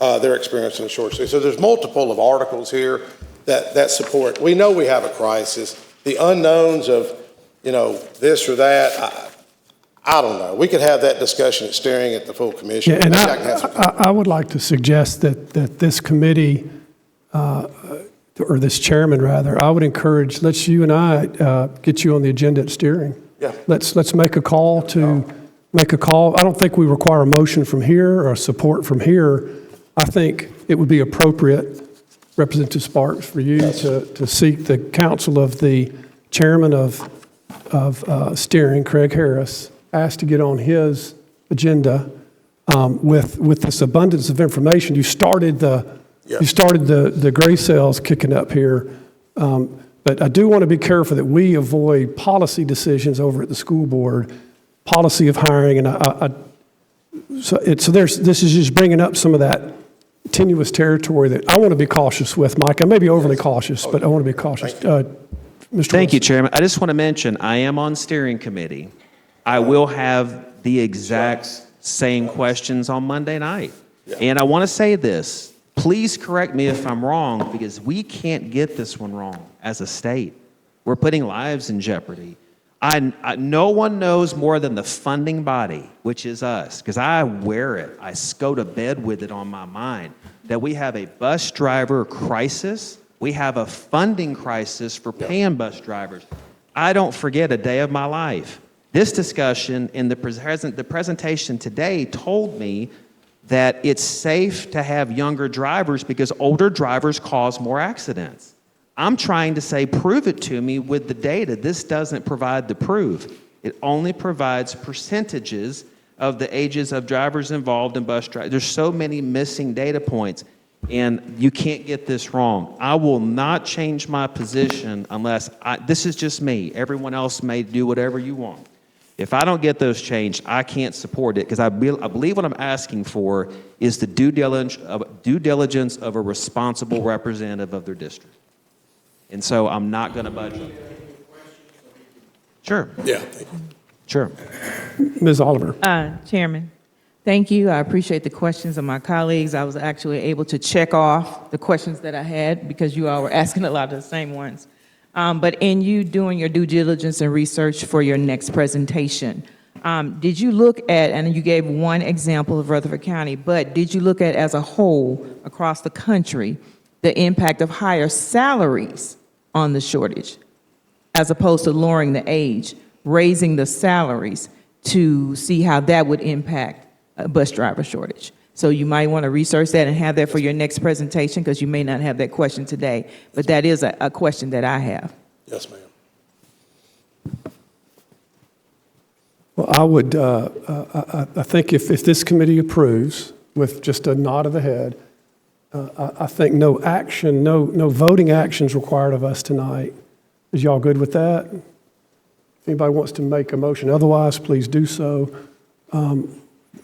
Speaker 5: they're experiencing a shortage. So there's multiple of articles here that support. We know we have a crisis. The unknowns of, this or that, I don't know. We could have that discussion at steering at the full commission.
Speaker 1: Yeah, and
Speaker 5: Maybe I can have some
Speaker 1: I would like to suggest that this committee, or this chairman rather, I would encourage, let's you and I get you on the agenda at steering.
Speaker 5: Yeah.
Speaker 1: Let's make a call to make a call. I don't think we require a motion from here or support from here. I think it would be appropriate, Representative Sparks, for you to seek the counsel of the chairman of steering, Craig Harris, asked to get on his agenda with this abundance of information. You started the gray cells kicking up here, but I do want to be careful that we avoid policy decisions over at the school board, policy of hiring, and this is just bringing up some of that tenuous territory that I want to be cautious with, Mike. I may be overly cautious, but I want to be cautious. Mr.
Speaker 4: Thank you,
Speaker 1: Wilson.
Speaker 4: Chairman. I just want to mention, I am on steering committee. I will have the exact same questions on Monday night. And I want to say this, please correct me if I'm wrong, because we can't get this one wrong as a state. We're putting lives in jeopardy. No one knows more than the funding body, which is us, because I wear it. I go to bed with it on my mind, that we have a bus driver crisis. We have a funding crisis for paying bus drivers. I don't forget a day of my life. This discussion in the presentation today told me that it's safe to have younger drivers because older drivers cause more accidents. I'm trying to say, prove it to me with the data. This doesn't provide the proof. It only provides percentages of the ages of drivers involved in bus driving. There's so many missing data points, and you can't get this wrong. I will not change my position unless this is just me. Everyone else may do whatever you want. If I don't get those changed, I can't support it because I believe what I'm asking for is the due diligence of a responsible representative of their district. And so I'm not going to budge. Sure.
Speaker 5: Yeah.
Speaker 4: Sure.
Speaker 1: Ms. Oliver.
Speaker 6: Chairman, thank you. I appreciate the questions of my colleagues. I was actually able to check off the questions that I had because you all were asking a lot of the same ones. But in you doing your due diligence and research for your next presentation, did you look at, and you gave one example of Rutherford County, but did you look at as a whole across the country the impact of higher salaries on the shortage as opposed to lowering the age, raising the salaries to see how that would impact a bus driver shortage? So you might want to research that and have that for your next presentation because you may not have that question today, but that is a question that I have.
Speaker 5: Yes, ma'am.
Speaker 1: Well, I would, I think if this committee approves with just a nod of the head, I think no action, no voting actions required of us tonight. Is y'all good with that? If anybody wants to make a motion otherwise, please do so.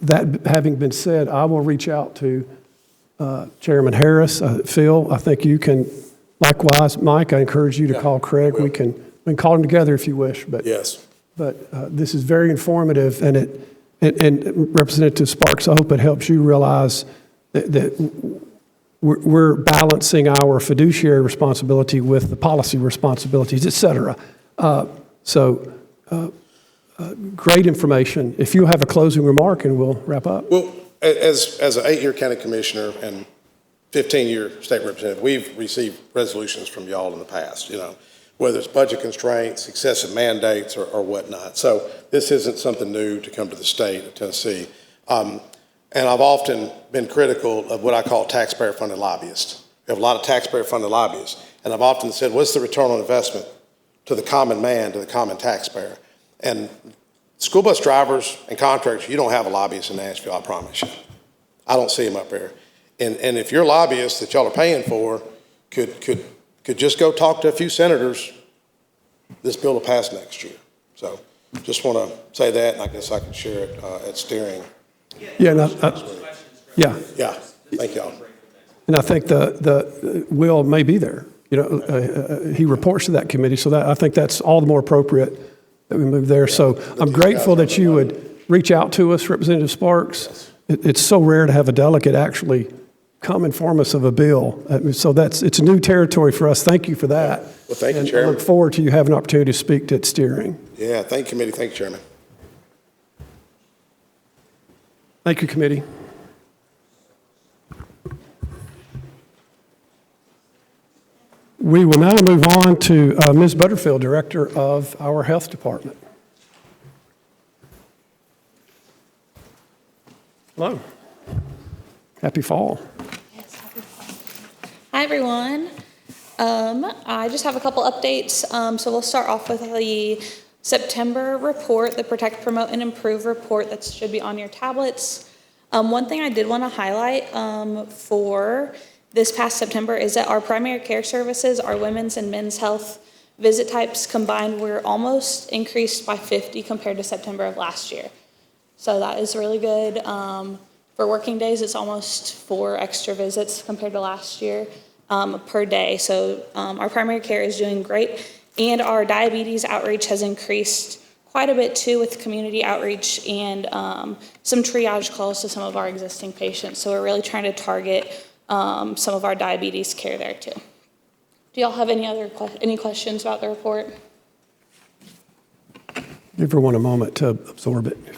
Speaker 1: That having been said, I will reach out to Chairman Harris. Phil, I think you can, likewise, Mike, I encourage you to call Craig. We can call them together if you wish. But
Speaker 5: Yes.
Speaker 1: But this is very informative, and Representative Sparks, I hope it helps you realize that we're balancing our fiduciary responsibility with the policy responsibilities, et cetera. Great information. If you have a closing remark, and we'll wrap up.
Speaker 5: Well, as an 8-year county commissioner and 15-year state representative, we've received resolutions from y'all in the past, whether it's budget constraints, excessive mandates, or whatnot. So this isn't something new to come to the state of Tennessee. And I've often been critical of what I call taxpayer-funded lobbyists. We have a lot of taxpayer-funded lobbyists. And I've often said, what's the return on investment to the common man, to the common taxpayer? And school bus drivers and contractors, you don't have a lobbyist in Nashville, I promise you. I don't see them up there. And if your lobbyists that y'all are paying for could just go talk to a few senators, this bill will pass next year. So just want to say that, and I guess I can share it at steering.
Speaker 1: Yeah, yeah.
Speaker 5: Yeah, thank y'all.
Speaker 1: And I think the will may be there. You know, he reports to that committee, so that I think that's all the more appropriate that we move there. So I'm grateful that you would reach out to us, Representative Sparks. It's so rare to have a delegate actually come inform us of a bill. So it's new territory for us. Thank you for that.
Speaker 5: Well, thank you,
Speaker 1: And
Speaker 5: Chairman.
Speaker 1: I look forward to you having an opportunity to speak to steering.
Speaker 5: Yeah, thank you, committee. Thank you, Chairman.
Speaker 1: Thank you, committee. We will now move on to Ms. Butterfield, Director of our Health Department. Hello. Happy fall.
Speaker 11: Hi, everyone. I just have a couple updates. So we'll start off with the September report, the Protect, Promote, and Improve report that should be on your tablets. One thing I did want to highlight for this past September is that our primary care services, our women's and men's health visit types combined were almost increased by 50 compared to September of last year. So that is really good. For working days, it's almost 4 extra visits compared to last year per day. So our primary care is doing great. And our diabetes outreach has increased quite a bit too with community outreach and some triage calls to some of our existing patients. So we're really trying to target some of our diabetes care there too. Do y'all have any questions about the report?
Speaker 1: Give everyone a moment to absorb it.
Speaker 11: Yeah.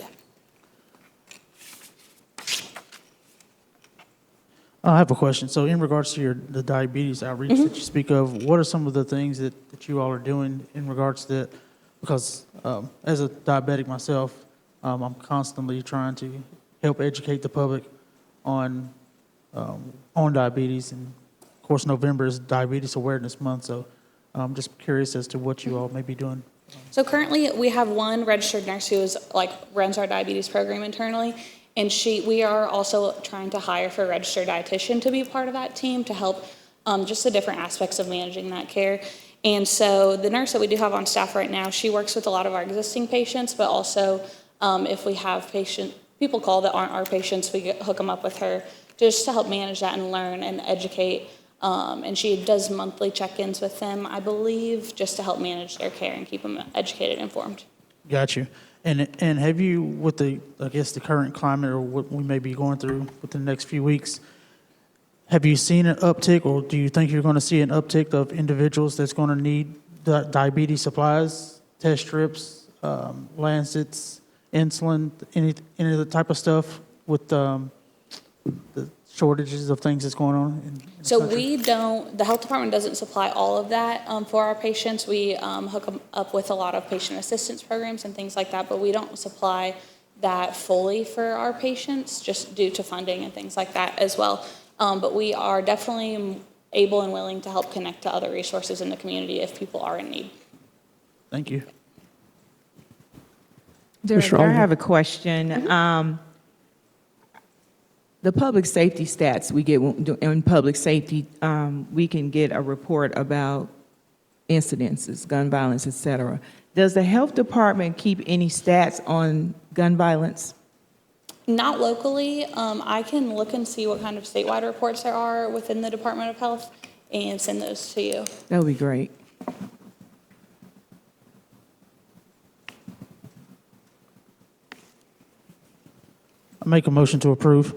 Speaker 10: I have a question. So in regards to the diabetes outreach that you speak of, what are some of the things that you all are doing in regards to that? Because as a diabetic myself, I'm constantly trying to help educate the public on diabetes. And of course, November is Diabetes Awareness Month. So I'm just curious as to what you all may be doing.
Speaker 11: So currently we have one registered nurse who is runs our diabetes program internally. And we are also trying to hire for a registered dietitian to be part of that team to help just the different aspects of managing that care. And so the nurse that we do have on staff right now, she works with a lot of our existing patients, but also if we have people call that aren't our patients, we hook them up with her just to help manage that and learn and educate. And she does monthly check-ins with them, I believe, just to help manage their care and keep them educated and informed.
Speaker 10: Got you. And have you, with the current climate or what we may be going through within the next few weeks, have you seen an uptick, or do you think you're going to see an uptick of individuals that's going to need diabetes supplies, test strips, lancets, insulin, any of the type of stuff with the shortages of things that's going on in the
Speaker 11: So
Speaker 10: country?
Speaker 11: the health department doesn't supply all of that for our patients. We hook them up with a lot of patient assistance programs and things like that, but we don't supply that fully for our patients just due to funding and things like that as well. But we are definitely able and willing to help connect to other resources in the community if people are in need.
Speaker 10: Thank you.
Speaker 6: Director, I
Speaker 1: Alden.
Speaker 6: have a question. The public safety stats we get in public safety, we can get a report about incidences, gun violence, et cetera. Does the health department keep any stats on gun violence?
Speaker 11: Not locally. I can look and see what kind of statewide reports there are within the Department of Health and send those to you.
Speaker 6: That would be great.
Speaker 10: I make a motion to approve.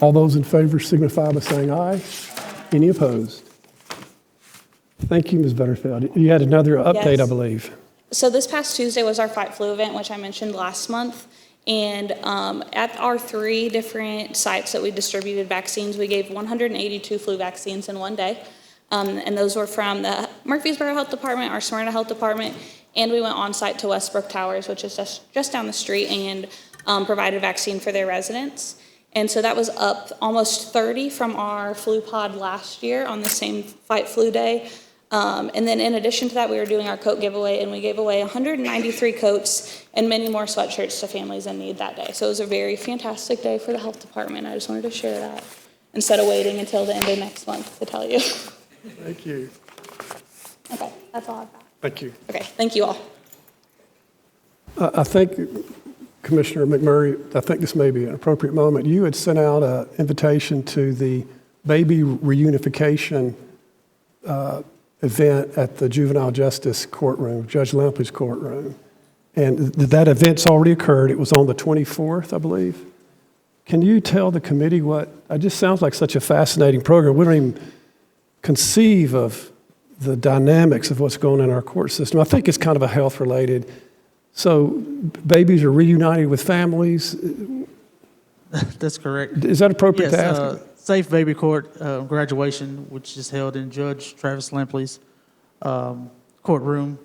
Speaker 1: All those in favor signify by saying aye. Any opposed? Thank you, Ms. Butterfield. You had another update,
Speaker 11: Yes.
Speaker 1: I believe.
Speaker 11: So this past Tuesday was our Fight Flu event, which I mentioned last month. And at our 3 different sites that we distributed vaccines, we gave 182 flu vaccines in one day. And those were from the Murfreesboro Health Department, our Smyrna Health Department, and we went on site to Westbrook Towers, which is just down the street, and provided vaccine for their residents. And so that was up almost 30 from our flu pod last year on the same Fight Flu Day. And then in addition to that, we were doing our coat giveaway, and we gave away 193 coats and many more sweatshirts to families in need that day. So it was a very fantastic day for the health department. I just wanted to share that. instead of waiting until the end of next month to tell you.
Speaker 1: Thank you.
Speaker 11: Okay, that's all I've got.
Speaker 1: Thank you.
Speaker 11: Okay, thank you all.
Speaker 1: I think, Commissioner McMurray, I think this may be an appropriate moment. You had sent out an invitation to the baby reunification event at the Juvenile Justice Courtroom, Judge Lampley's courtroom. And that event's already occurred. It was on the 24th, I believe. Can you tell the committee what, it just sounds like such a fascinating program. We don't even conceive of the dynamics of what's going on in our court system. I think it's kind of a health-related. So babies are reunited with families.
Speaker 10: That's correct.
Speaker 1: Is that appropriate to ask?
Speaker 10: Yes, Safe Baby Court graduation, which is held in Judge Travis Lampley's courtroom.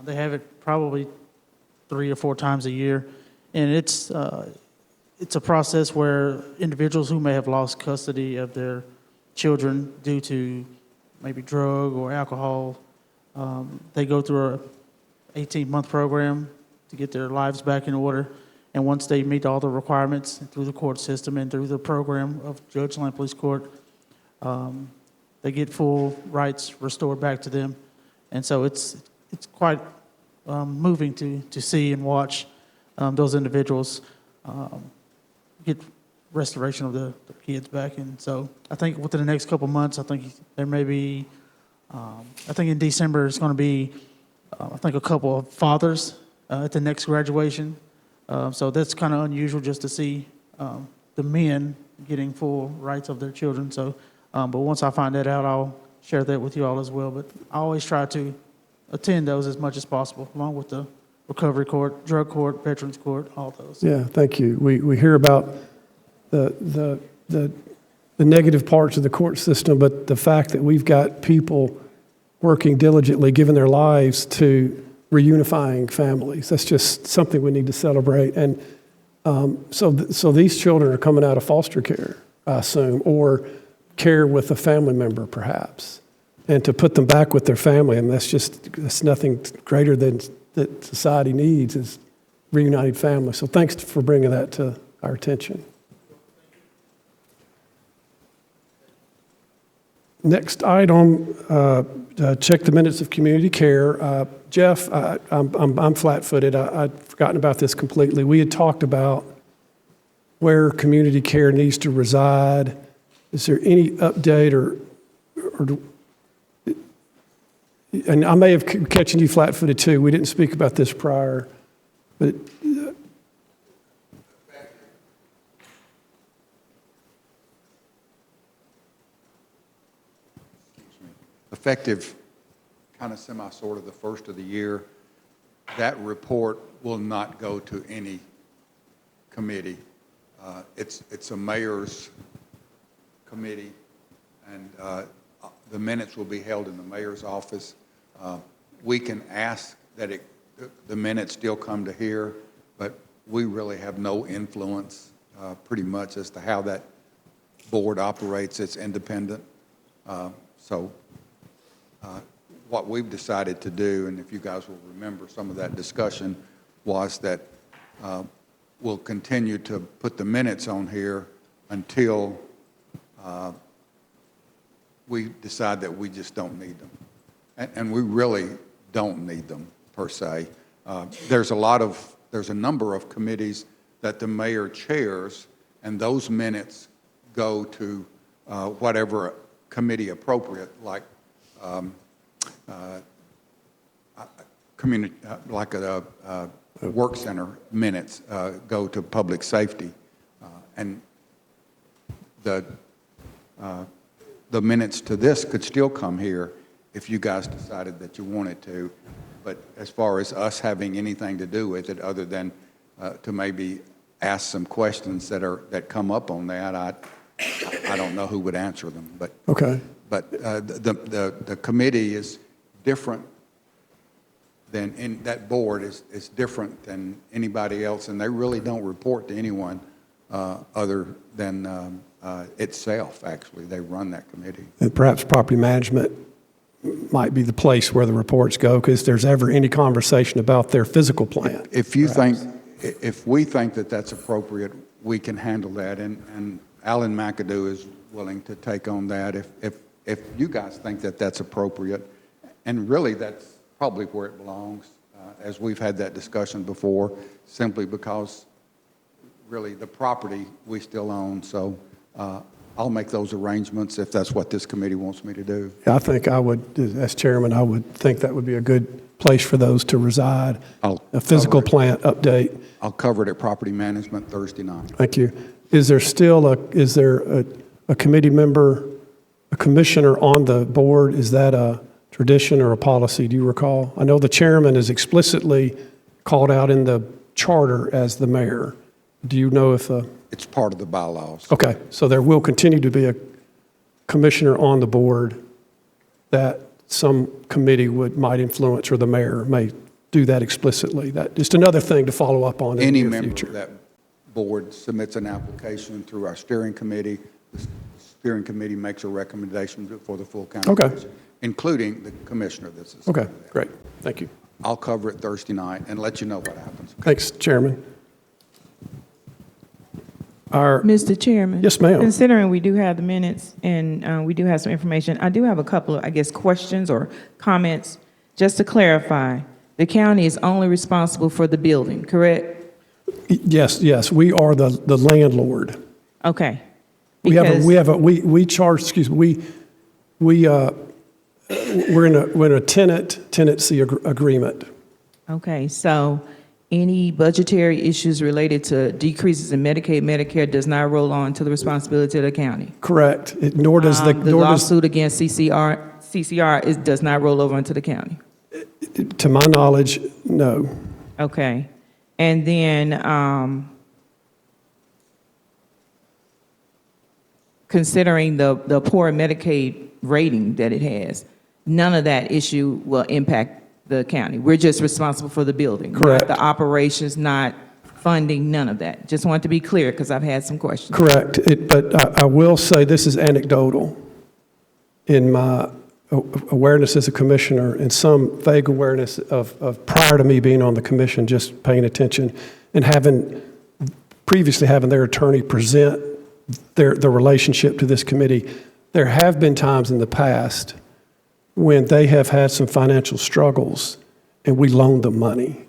Speaker 10: They have it probably 3 or 4 times a year, and it's a process where individuals who may have lost custody of their children due to maybe drug or alcohol, they go through a 18-month program to get their lives back in order. And once they meet all the requirements through the court system and through the program of Judge Lampley's court, they get full rights restored back to them. And so it's quite moving to see and watch those individuals get restoration of the kids back. And so I think within the next couple months, I think there may be, I think in December it's going to be, I think a couple of fathers at the next graduation. So that's kind of unusual just to see the men getting full rights of their children. So, but once I find that out, I'll share that with you all as well. But I always try to attend those as much as possible, along with the recovery court, drug court, veterans court, all those.
Speaker 1: Yeah, thank you. We hear about the negative parts of the court system, but the fact that we've got people working diligently, giving their lives to reunifying families, that's just something we need to celebrate. And so these children are coming out of foster care, I assume, or care with a family member, perhaps. And to put them back with their family, and that's nothing greater than that society needs is reunited families. So thanks for bringing that to our attention. Next item, check the minutes of community care. Jeff, I'm flat-footed. I'd forgotten about this completely. We had talked about where community care needs to reside. Is there any update or and I may have catching you flat-footed too. We didn't speak about this prior, but
Speaker 12: effective kind of semi-sort of the first of the year, that report will not go to any committee. It's a mayor's committee, and the minutes will be held in the mayor's office. We can ask that the minutes still come to here, but we really have no influence pretty much as to how that board operates. It's independent. What we've decided to do, and if you guys will remember some of that discussion, was that we'll continue to put the minutes on here until we decide that we just don't need them. And we really don't need them, per se. There's a number of committees that the mayor chairs, and those minutes go to whatever committee appropriate, like community, like a work center minutes go to public safety, and the minutes to this could still come here if you guys decided that you wanted to. But as far as us having anything to do with it, other than to maybe ask some questions that come up on that, I don't know who would answer them. But
Speaker 1: okay.
Speaker 12: But the committee is different than that board is different than anybody else, and they really don't report to anyone other than itself. Actually, they run that committee.
Speaker 1: And perhaps property management might be the place where the reports go, because there's ever any conversation about their physical plan.
Speaker 12: If we think that that's appropriate, we can handle that. And Alan McAdoo is willing to take on that if you guys think that that's appropriate. And really, that's probably where it belongs, as we've had that discussion before, simply because really the property we still own. So I'll make those arrangements if that's what this committee wants me to do.
Speaker 1: I think I would, as chairman, I would think that would be a good place for those to reside.
Speaker 12: I'll
Speaker 1: A physical
Speaker 12: cover it.
Speaker 1: plant update.
Speaker 12: I'll cover it at property management Thursday night.
Speaker 1: Thank you. Is there still a committee member, a commissioner on the board? Is that a tradition or a policy? Do you recall? I know the chairman is explicitly called out in the charter as the mayor. Do you know if
Speaker 12: It's part of the bylaws.
Speaker 1: okay, so there will continue to be a commissioner on the board that some committee might influence, or the mayor may do that explicitly. That just another thing to follow up on in
Speaker 12: Any
Speaker 1: the near
Speaker 12: member
Speaker 1: future.
Speaker 12: of that board submits an application through our steering committee. The steering committee makes a recommendation for the full council,
Speaker 1: Okay.
Speaker 12: including the commissioner that's
Speaker 1: Okay,
Speaker 12: assigned to that.
Speaker 1: great. Thank you.
Speaker 12: I'll cover it Thursday night and let you know what happens.
Speaker 1: Thanks, Chairman.
Speaker 6: Mr. Chairman?
Speaker 1: Yes, ma'am.
Speaker 6: Considering we do have the minutes and we do have some information, I do have a couple of, I guess, questions or comments. Just to clarify, the county is only responsible for the building, correct?
Speaker 1: Yes, we are the landlord.
Speaker 6: Okay.
Speaker 1: We
Speaker 6: Because-
Speaker 1: we charge, excuse me, we're in a tenancy agreement.
Speaker 6: Okay, so any budgetary issues related to decreases in Medicaid, Medicare does not roll on to the responsibility of the county?
Speaker 1: Correct. Nor does
Speaker 6: The lawsuit against CCR does not roll over into the county?
Speaker 1: to my knowledge, no.
Speaker 6: Okay. And then, considering the poor Medicaid rating that it has, none of that issue will impact the county. We're just responsible for the building. not
Speaker 1: Correct.
Speaker 6: The operations, not funding, none of that. Just want to be clear, because I've had some questions.
Speaker 1: Correct. But I will say this is anecdotal. In my awareness as a commissioner and some vague awareness of prior to me being on the commission, just paying attention and previously having their attorney present the relationship to this committee, there have been times in the past when they have had some financial struggles and we loaned them money.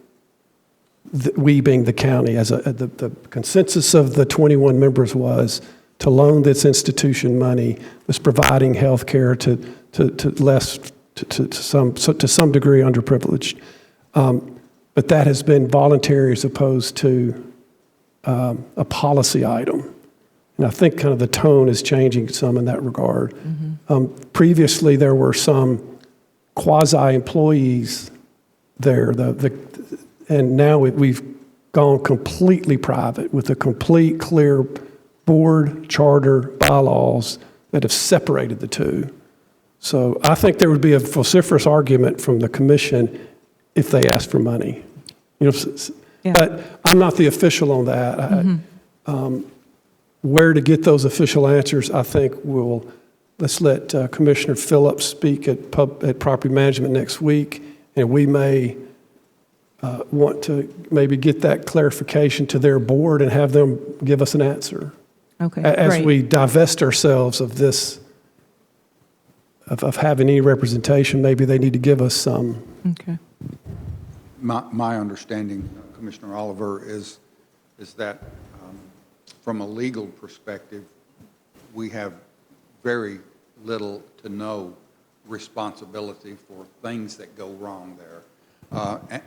Speaker 1: We being the county, the consensus of the 21 members was to loan this institution money, was providing health care to some degree underprivileged. But that has been voluntary as opposed to a policy item. And I think kind of the tone is changing some in that regard. Previously, there were some quasi-employees there, and now we've gone completely private with a complete clear board, charter, bylaws that have separated the two. So I think there would be a vociferous argument from the commission if they asked for money. But I'm not the official on that. Where to get those official answers, I think let's let Commissioner Phillips speak at property management next week, and we may want to maybe get that clarification to their board and have them give us an answer.
Speaker 6: Okay,
Speaker 1: As
Speaker 6: great.
Speaker 1: we divest ourselves of this, of having any representation, maybe they need to give us some.
Speaker 6: Okay.
Speaker 12: My understanding, Commissioner Oliver, is that from a legal perspective, we have very little to no responsibility for things that go wrong there.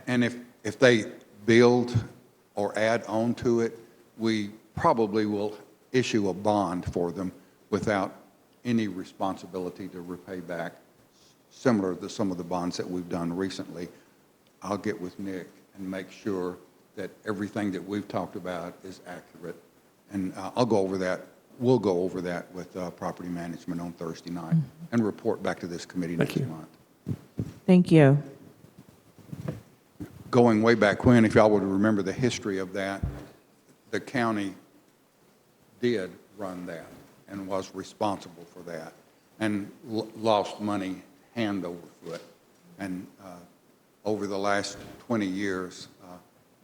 Speaker 12: And if they build or add on to it, we probably will issue a bond for them without any responsibility to repay back, similar to some of the bonds that we've done recently. I'll get with Nick and make sure that everything that we've talked about is accurate. And I'll go over that. We'll go over that with property management on Thursday night and report back to this committee next month.
Speaker 6: Thank you.
Speaker 12: Going way back when, if y'all would remember the history of that, the county did run that and was responsible for that and lost money hand over foot. And over the last 20 years,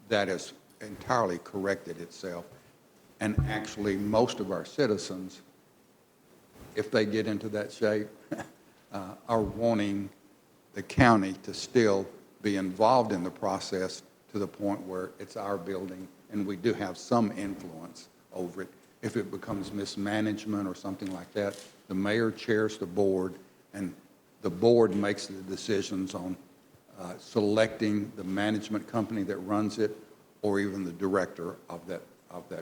Speaker 12: that has entirely corrected itself. And actually, most of our citizens if they get into that shape, are wanting the county to still be involved in the process to the point where it's our building and we do have some influence over it. If it becomes mismanagement or something like that, the mayor chairs the board, and the board makes the decisions on selecting the management company that runs it, or even the director of that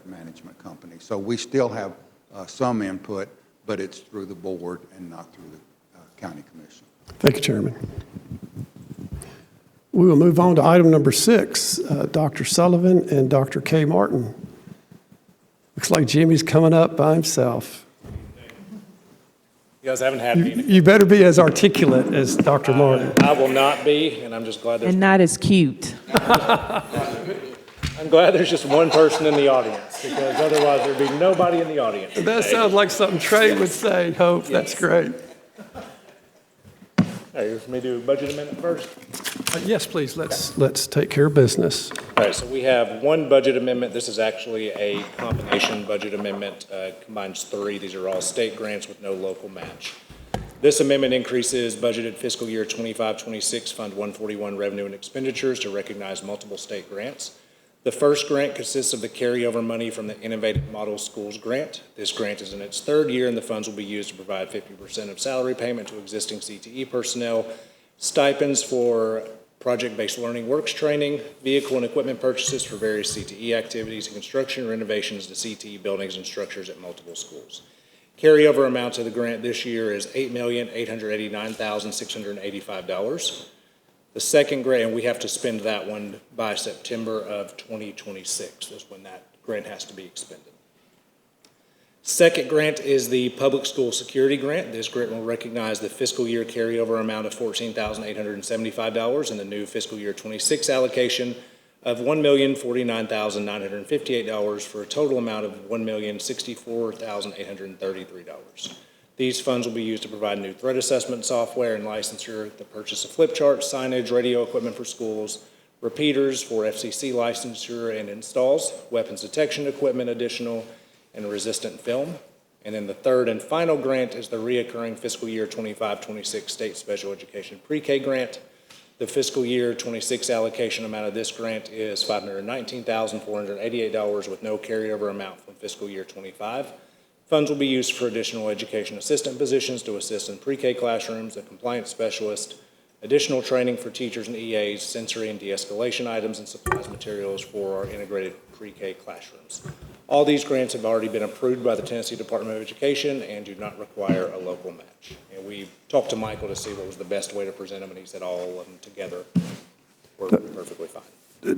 Speaker 12: management company. So we still have some input, but it's through the board and not through the county commission.
Speaker 1: Thank you, Chairman. We will move on to item number 6, Dr. Sullivan and Dr. K. Martin. Looks like Jimmy's coming up by himself.
Speaker 13: You guys haven't had me.
Speaker 1: You better be as articulate as Dr. Martin.
Speaker 13: I will not be, and I'm just glad there's.
Speaker 6: And not as cute.
Speaker 13: I'm glad there's just one person in the audience, because otherwise there'd be nobody in the audience.
Speaker 1: That sounds like something Trey would say, Hope. That's great.
Speaker 13: Hey, let me do a budget amendment first.
Speaker 1: Yes, please, let's take care of business.
Speaker 13: All right, so we have one budget amendment. This is actually a combination budget amendment, combines 3. These are all state grants with no local match. This amendment increases budgeted fiscal year 25-26 Fund 141 revenue and expenditures to recognize multiple state grants. The first grant consists of the carryover money from the Innovative Model Schools Grant. This grant is in its 3rd year, and the funds will be used to provide 50% of salary payment to existing CTE personnel, stipends for project-based learning works training, vehicle and equipment purchases for various CTE activities, and construction renovations to CTE buildings and structures at multiple schools. Carryover amount of the grant this year is $8,889,685. The second grant, and we have to spend that one by September of 2026. That's when that grant has to be expended. Second grant is the Public School Security Grant. This grant will recognize the fiscal year carryover amount of $14,875 and the new fiscal year 26 allocation of $1,049,958 for a total amount of $1,064,833. These funds will be used to provide new threat assessment software and licensure, the purchase of flip charts, signage, radio equipment for schools, repeaters for FCC licensure and installs, weapons detection equipment additional, and resistant film. And then the third and final grant is the reoccurring fiscal year 25-26 State Special Education Pre-K grant. The fiscal year 26 allocation amount of this grant is $519,488 with no carryover amount from fiscal year 25. Funds will be used for additional education assistant positions to assist in pre-K classrooms, a compliance specialist, additional training for teachers and EAs, sensory and de-escalation items, and supplies materials for our integrated pre-K classrooms. All these grants have already been approved by the Tennessee Department of Education and do not require a local match. And we talked to Michael to see what was the best way to present them, and he said all of them together were perfectly fine.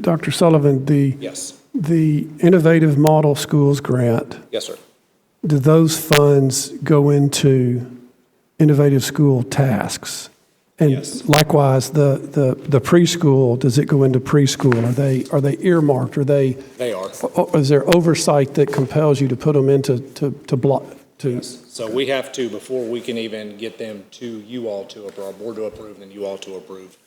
Speaker 1: Dr. Sullivan,
Speaker 13: Yes.
Speaker 1: the Innovative Model Schools Grant,
Speaker 13: Yes, sir.
Speaker 1: do those funds go into innovative school tasks? And
Speaker 13: Yes.
Speaker 1: likewise, the preschool, does it go into preschool? Are they earmarked?
Speaker 13: They are.
Speaker 1: Is there oversight that compels you to put them into to block?
Speaker 13: Yes. So we have to, before we can even get them to you all to approve, our board to approve, and you all to approve,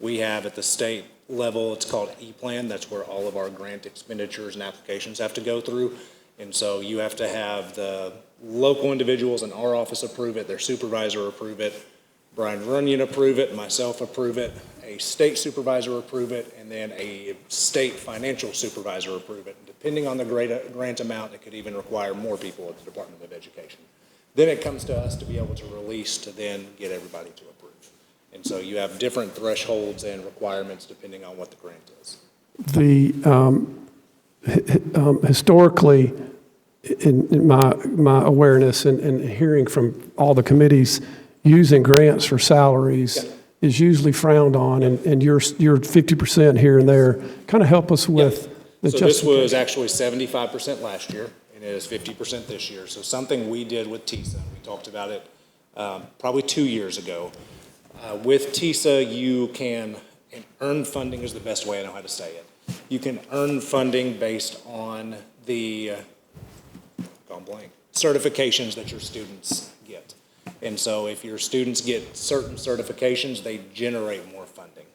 Speaker 13: we have at the state level, it's called E-Plan. That's where all of our grant expenditures and applications have to go through. And so you have to have the local individuals in our office approve it, their supervisor approve it, Brian Runyon approve it, myself approve it, a state supervisor approve it, and then a state financial supervisor approve it. Depending on the grant amount, it could even require more people at the Department of Education. Then it comes to us to be able to release to then get everybody to approve. And so you have different thresholds and requirements depending on what the grant is.
Speaker 1: Historically, in my awareness and hearing from all the committees, using grants for salaries is usually frowned on, and you're 50% here and there. Kind of help us with the
Speaker 13: So this was actually 75% last year, and it is 50% this year. So something we did with TISA, we talked about it probably 2 years ago. With TISA, you can, and earn funding is the best way I know how to say it. You can earn funding based on the certifications that your students get. And so if your students get certain certifications, they generate more funding.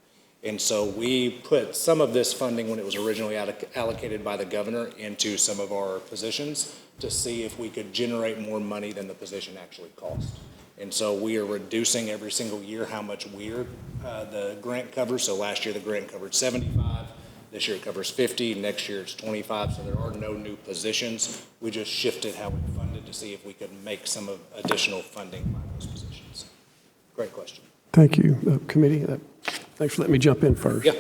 Speaker 13: And so we put some of this funding, when it was originally allocated by the governor, into some of our positions to see if we could generate more money than the position actually cost. And so we are reducing every single year how much the grant covers. So last year the grant covered 75, this year it covers 50, next year it's 25, so there are no new positions. We just shifted how we funded to see if we could make some additional funding by those positions. Great question.
Speaker 1: Thank you, committee. Thanks for letting me jump in first.
Speaker 13: Yeah.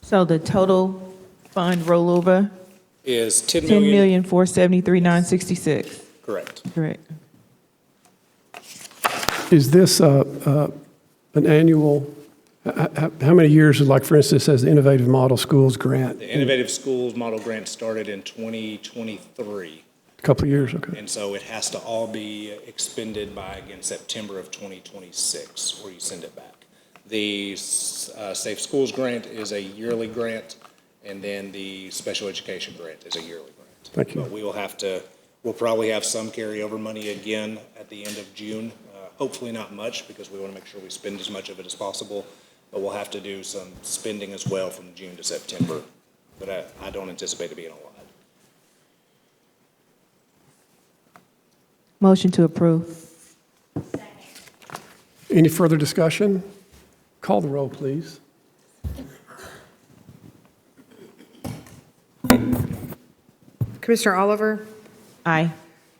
Speaker 6: So the total fund rollover,
Speaker 13: Is 10 million.
Speaker 6: 10,473,966.
Speaker 13: Correct.
Speaker 6: Correct.
Speaker 1: Is this an annual, how many years, like for instance, as the Innovative Model Schools grant?
Speaker 13: The Innovative Schools Model Grant started in 2023.
Speaker 1: A couple of years, okay.
Speaker 13: And so it has to all be expended by, again, September of 2026, or you send it back. The Safe Schools Grant is a yearly grant, and then the Special Education Grant is a yearly grant.
Speaker 1: Thank you.
Speaker 13: But we'll probably have some carryover money again at the end of June. Hopefully not much, because we want to make sure we spend as much of it as possible. But we'll have to do some spending as well from June to September. But I don't anticipate it being a lot.
Speaker 6: Motion to approve.
Speaker 1: Any further discussion? Call the roll, please.
Speaker 2: Commissioner Oliver,
Speaker 6: Aye.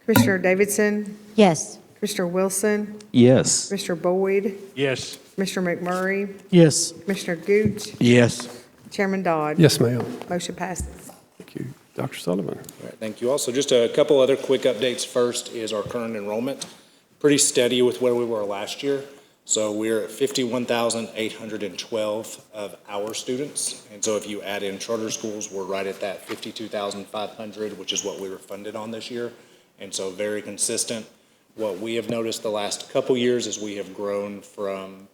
Speaker 2: Commissioner Davidson,
Speaker 3: Yes.
Speaker 2: Commissioner Wilson,
Speaker 4: Yes.
Speaker 2: Commissioner Boyd,
Speaker 8: Yes.
Speaker 2: Commissioner McMurray,
Speaker 10: Yes.
Speaker 2: Commissioner Gooch,
Speaker 7: Yes.
Speaker 2: Chairman Dodd.
Speaker 1: Yes, ma'am.
Speaker 2: Motion passes.
Speaker 1: Thank you. Dr. Sullivan.
Speaker 13: All right, thank you all. So just a couple other quick updates. First is our current enrollment. Pretty steady with where we were last year. So we're at 51,812 of our students. And so if you add in charter schools, we're right at that 52,500, which is what we were funded on this year. And so very consistent. What we have noticed the last couple years is we have grown from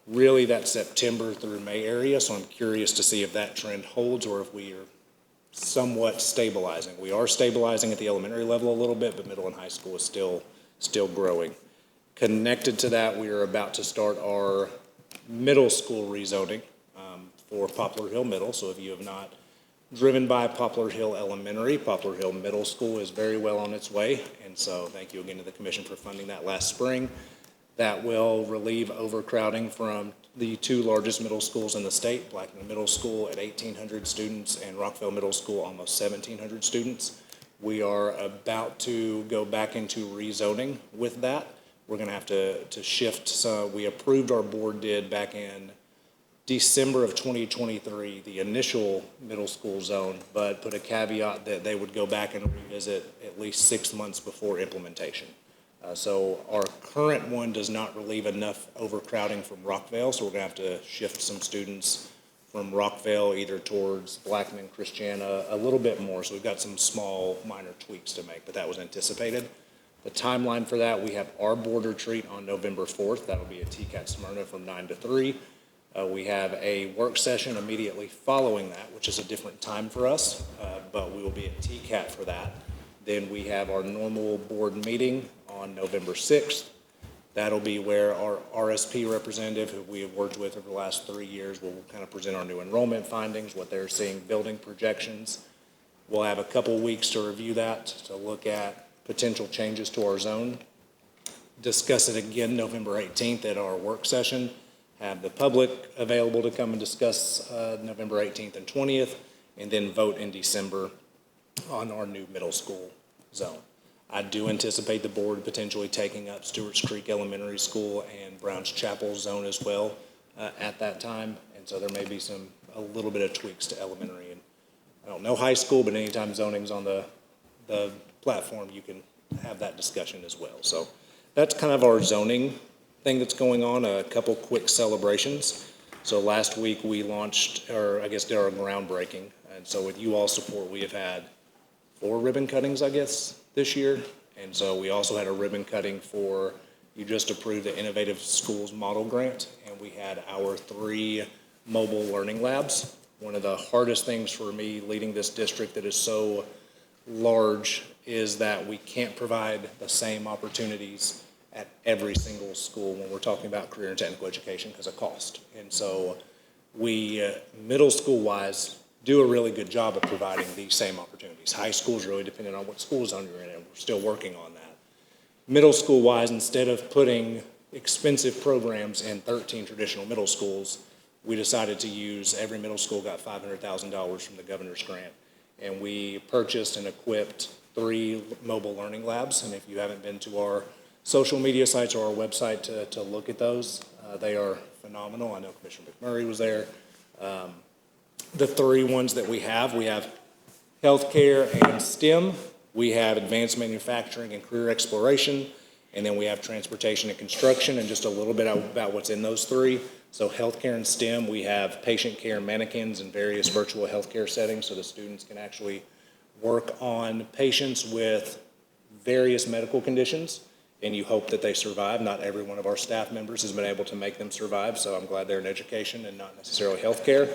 Speaker 13: really that September through May area. So I'm curious to see if that trend holds or if we are somewhat stabilizing. We are stabilizing at the elementary level a little bit, but middle and high school is still growing. Connected to that, we are about to start our middle school rezoning for Poplar Hill Middle. So if you have not driven by Poplar Hill Elementary, Poplar Hill Middle School is very well on its way. And so thank you again to the commission for funding that last spring. That will relieve overcrowding from the two largest middle schools in the state, Blackman Middle School at 1,800 students and Rockville Middle School almost 1,700 students. We are about to go back into rezoning with that. We're going to have to shift. So we approved, our board did back in December of 2023, the initial middle school zone, but put a caveat that they would go back and revisit at least 6 months before implementation. So our current one does not relieve enough overcrowding from Rockville, so we're going to have to shift some students from Rockville either towards Blackman, Christiana, a little bit more. So we've got some small minor tweaks to make, but that was anticipated. The timeline for that, we have our board retreat on November 4th. That'll be at TCAT Smyrna from 9 to 3. We have a work session immediately following that, which is a different time for us, but we will be at TCAT for that. Then we have our normal board meeting on November 6th. That'll be where our RSP representative, who we have worked with over the last 3 years, will kind of present our new enrollment findings, what they're seeing, building projections. We'll have a couple weeks to review that, to look at potential changes to our zone. Discuss it again November 18th at our work session. Have the public available to come and discuss November 18th and 20th, and then vote in December on our new middle school zone. I do anticipate the board potentially taking up Stewart's Creek Elementary School and Browns Chapel zone as well at that time. And so there may be a little bit of tweaks to elementary. And I don't know high school, but anytime zoning's on the platform, you can have that discussion as well. So that's kind of our zoning thing that's going on. A couple quick celebrations. So last week we launched, or I guess did our groundbreaking. And so with you all support, we have had 4 ribbon cuttings, I guess, this year. And so we also had a ribbon cutting for, you just approved the Innovative Schools Model Grant, and we had our 3 mobile learning labs. One of the hardest things for me leading this district that is so large is that we can't provide the same opportunities at every single school when we're talking about career and technical education because of cost. And so we, middle school-wise, do a really good job of providing these same opportunities. High school is really dependent on what school zone you're in, and we're still working on that. Middle school-wise, instead of putting expensive programs in 13 traditional middle schools, we decided to use, every middle school got $500,000 from the governor's grant, and we purchased and equipped 3 mobile learning labs. And if you haven't been to our social media sites or our website to look at those, they are phenomenal. I know Commissioner McMurray was there. The 3 ones that we have healthcare and STEM, we have advanced manufacturing and career exploration, and then we have transportation and construction, and just a little bit about what's in those 3. So healthcare and STEM, we have patient care mannequins in various virtual healthcare settings so the students can actually work on patients with various medical conditions, and you hope that they survive. Not every one of our staff members has been able to make them survive, so I'm glad they're in education and not necessarily healthcare.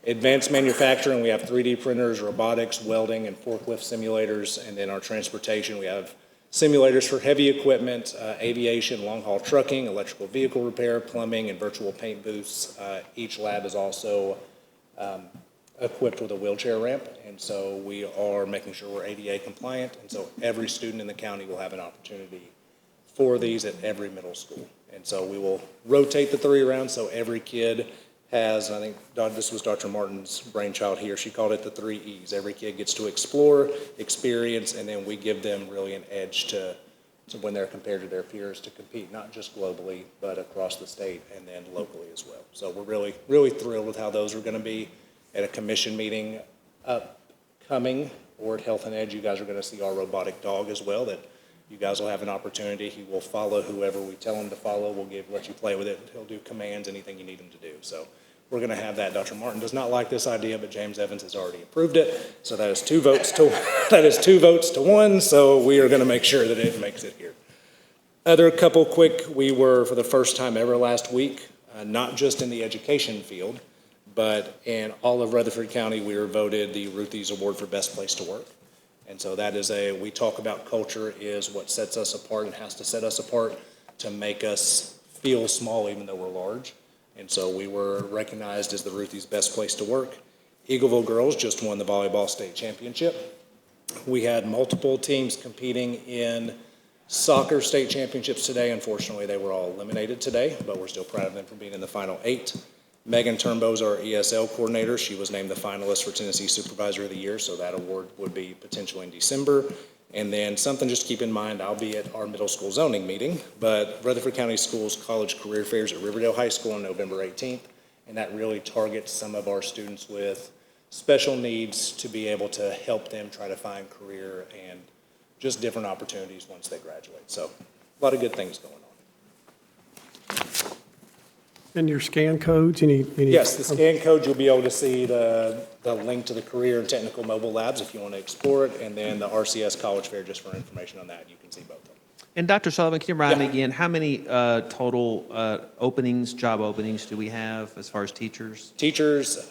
Speaker 13: Advanced manufacturing, we have 3D printers, robotics, welding, and forklift simulators, and then our transportation, we have simulators for heavy equipment, aviation, long-haul trucking, electrical vehicle repair, plumbing, and virtual paint booths. Each lab is also equipped with a wheelchair ramp, and so we are making sure we're ADA compliant, and so every student in the county will have an opportunity for these at every middle school. And so we will rotate the 3 around, so every kid has, I think this was Dr. Martin's brainchild here, she called it the 3 E's. Every kid gets to explore, experience, and then we give them really an edge to when they're compared to their peers to compete, not just globally, but across the state and then locally as well. So we're really, really thrilled with how those are gonna be. At a commission meeting upcoming, or at Health and Ed, you guys are gonna see our robotic dog as well, that you guys will have an opportunity. He will follow whoever we tell him to follow. We'll let you play with it. He'll do commands, anything you need him to do. So we're going to have that. Dr. Martin does not like this idea, but James Evans has already approved it. So that is 2 votes to 1. So we are going to make sure that it makes it here. Other couple quick, we were for the first time ever last week, not just in the education field, but in all of Rutherford County, we were voted the Ruthie's Award for Best Place to Work. And so that is we talk about culture is what sets us apart and has to set us apart to make us feel small even though we're large. And so we were recognized as the Ruthie's Best Place to Work. Eagleville girls just won the volleyball state championship. We had multiple teams competing in soccer state championships today. Unfortunately, they were all eliminated today, but we're still proud of them for being in the final 8. Megan Turnbow is our ESL coordinator. She was named the finalist for Tennessee Supervisor of the Year, so that award would be potentially in December. And then something just to keep in mind, I'll be at our middle school zoning meeting, but Rutherford County Schools College Career Fairs at Riverdale High School on November 18th, and that really targets some of our students with special needs to be able to help them try to find career and just different opportunities once they graduate. So a lot of good things going on.
Speaker 1: And your scan codes, any?
Speaker 13: Yes, the scan code, you'll be able to see the link to the career and technical mobile labs if you want to explore it, and then the RCS College Fair just for information on that. You can see both of them.
Speaker 4: And Dr. Sullivan, can you remind me again, how many total job openings do we have as far as teachers?
Speaker 13: Teachers,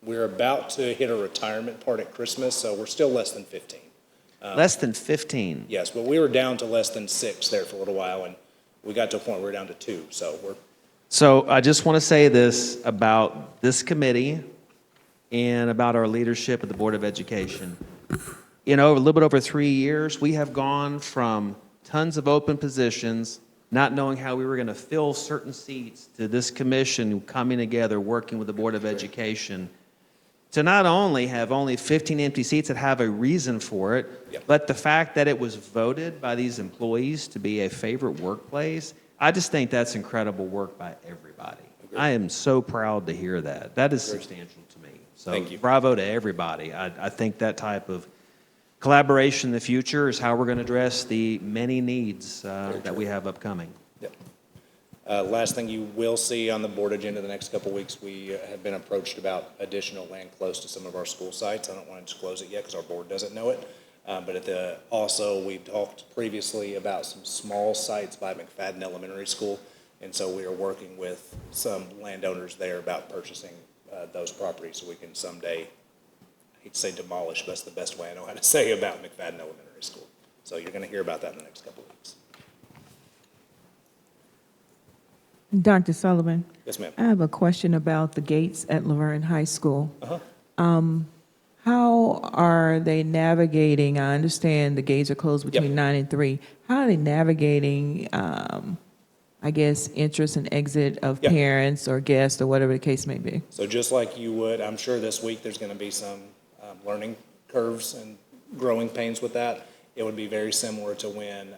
Speaker 13: we're about to hit a retirement part at Christmas, so we're still less than 15.
Speaker 4: Less than 15?
Speaker 13: Yes, but we were down to less than 6 there for a little while, and we got to a point where we're down to 2, so we're.
Speaker 4: So I just want to say this about this committee and about our leadership at the Board of Education. You know, a little bit over 3 years, we have gone from tons of open positions, not knowing how we were going to fill certain seats, to this commission coming together, working with the Board of Education, to not only have only 15 empty seats that have a reason for it, but the fact that it was voted by these employees to be a favorite workplace. I just think that's incredible work by everybody. I am so proud to hear that. That is substantial to me. So
Speaker 13: Thank you.
Speaker 4: Bravo to everybody. I think that type of collaboration in the future is how we're going to address the many needs that we have upcoming.
Speaker 13: Yep. Last thing you will see on the board agenda the next couple of weeks, we have been approached about additional land close to some of our school sites. I don't want to disclose it yet because our board doesn't know it. But also, we've talked previously about some small sites by McFadden Elementary School, and so we are working with some landowners there about purchasing those properties so we can someday, I hate to say demolish, but that's the best way I know how to say about McFadden Elementary School. So you're going to hear about that in the next couple of weeks.
Speaker 6: Dr. Sullivan,
Speaker 13: Yes, ma'am.
Speaker 6: I have a question about the gates at Laverne High School.
Speaker 13: Uh-huh.
Speaker 6: How are they navigating? I understand the gates are closed between 9 and 3. How are they navigating, I guess, entrance and exit of
Speaker 13: Yep.
Speaker 6: parents or guests or whatever the case may be?
Speaker 13: So just like you would, I'm sure this week there's going to be some learning curves and growing pains with that. It would be very similar to when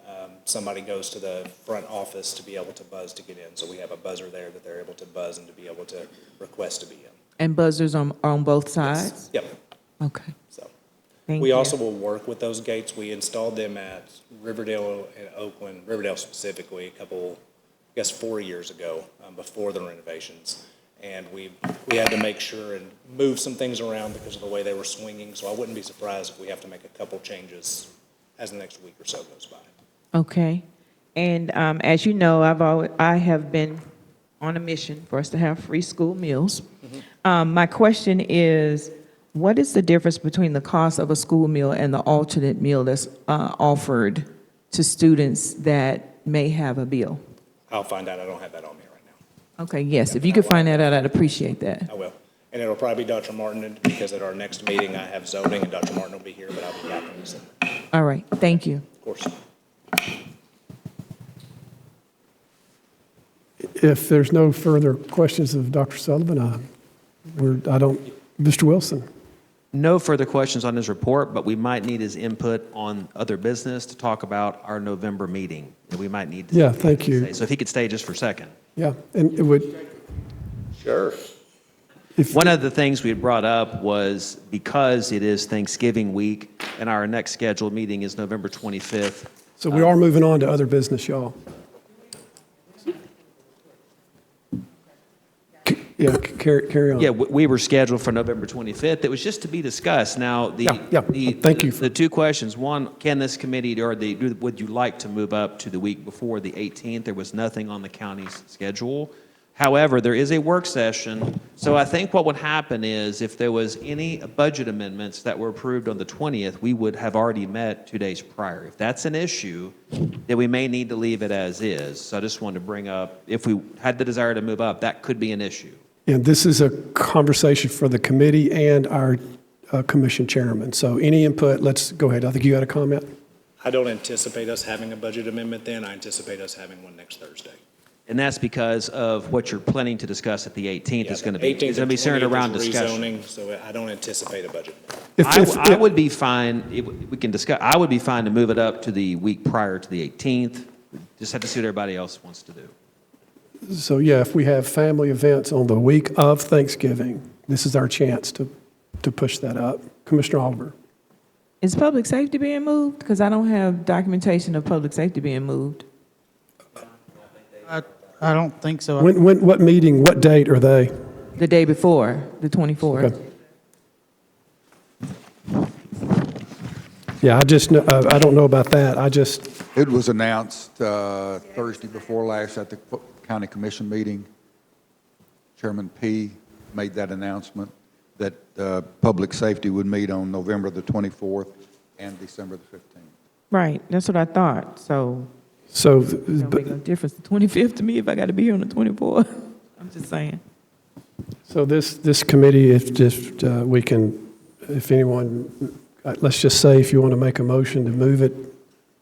Speaker 13: somebody goes to the front office to be able to buzz to get in. So we have a buzzer there that they're able to buzz and to be able to request to be in.
Speaker 6: And buzzers on both sides?
Speaker 13: Yep.
Speaker 6: Okay.
Speaker 13: So
Speaker 6: Thank
Speaker 13: we
Speaker 6: you.
Speaker 13: also will work with those gates. We installed them at Riverdale and Oakland, Riverdale specifically, I guess 4 years ago, before the renovations. And we had to make sure and move some things around because of the way they were swinging. So I wouldn't be surprised if we have to make a couple changes as the next week or so goes by.
Speaker 6: Okay. And as you know, I have been on a mission for us to have free school meals. My question is, what is the difference between the cost of a school meal and the alternate meal that's offered to students that may have a bill?
Speaker 13: I'll find out. I don't have that on me right now.
Speaker 6: Okay, yes, if you could find that out, I'd appreciate that.
Speaker 13: I will. And it'll probably be Dr. Martin because at our next meeting I have zoning and Dr. Martin will be here, but I'll be back in December.
Speaker 6: All right, thank you.
Speaker 13: Of course.
Speaker 1: If there's no further questions of Dr. Sullivan, Mr. Wilson?
Speaker 4: No further questions on his report, but we might need his input on other business to talk about our November meeting. And we might need to.
Speaker 1: Yeah, thank you.
Speaker 4: So if he could stay just for a second.
Speaker 1: Yeah, and it would,
Speaker 5: Sure.
Speaker 4: One of the things we had brought up was because it is Thanksgiving week and our next scheduled meeting is November 25th.
Speaker 1: so we are moving on to other business, y'all. Yeah, carry on.
Speaker 4: Yeah, we were scheduled for November 25th. It was just to be discussed. Now,
Speaker 1: Thank you.
Speaker 4: The two questions. One, can this committee would you like to move up to the week before the 18th? There was nothing on the county's schedule. However, there is a work session. So I think what would happen is if there was any budget amendments that were approved on the 20th, we would have already met 2 days prior. If that's an issue, then we may need to leave it as is. So I just wanted to bring up, if we had the desire to move up, that could be an issue.
Speaker 1: And this is a conversation for the committee and our commission chairman. So any input, let's go ahead. I think you had a comment?
Speaker 13: I don't anticipate us having a budget amendment then. I anticipate us having one next Thursday.
Speaker 4: And that's because of what you're planning to discuss at the 18th is going to be.
Speaker 13: 18th
Speaker 4: It's going to be centered
Speaker 13: and
Speaker 4: around
Speaker 13: 20th is
Speaker 4: discussion.
Speaker 13: rezoning, so I don't anticipate a budget.
Speaker 4: I would be fine, we can discuss, I would be fine to move it up to the week prior to the 18th. Just have to see what everybody else wants to do.
Speaker 1: So yeah, if we have family events on the week of Thanksgiving, this is our chance to push that up. Commissioner Oliver?
Speaker 6: Is public safety being moved? Because I don't have documentation of public safety being moved.
Speaker 10: I don't think so.
Speaker 1: What meeting, what date are they?
Speaker 6: The day before, the 24th.
Speaker 1: Okay. Yeah, I don't know about that.
Speaker 12: It was announced Thursday before last at the county commission meeting. Chairman P. made that announcement that public safety would meet on November the 24th and December the 15th.
Speaker 6: Right, that's what I thought. So
Speaker 1: it
Speaker 6: don't make no difference. The 25th to me if I got to be here on the 24th. I'm just saying.
Speaker 1: So this committee, we can, if anyone, let's just say if you want to make a motion to move it,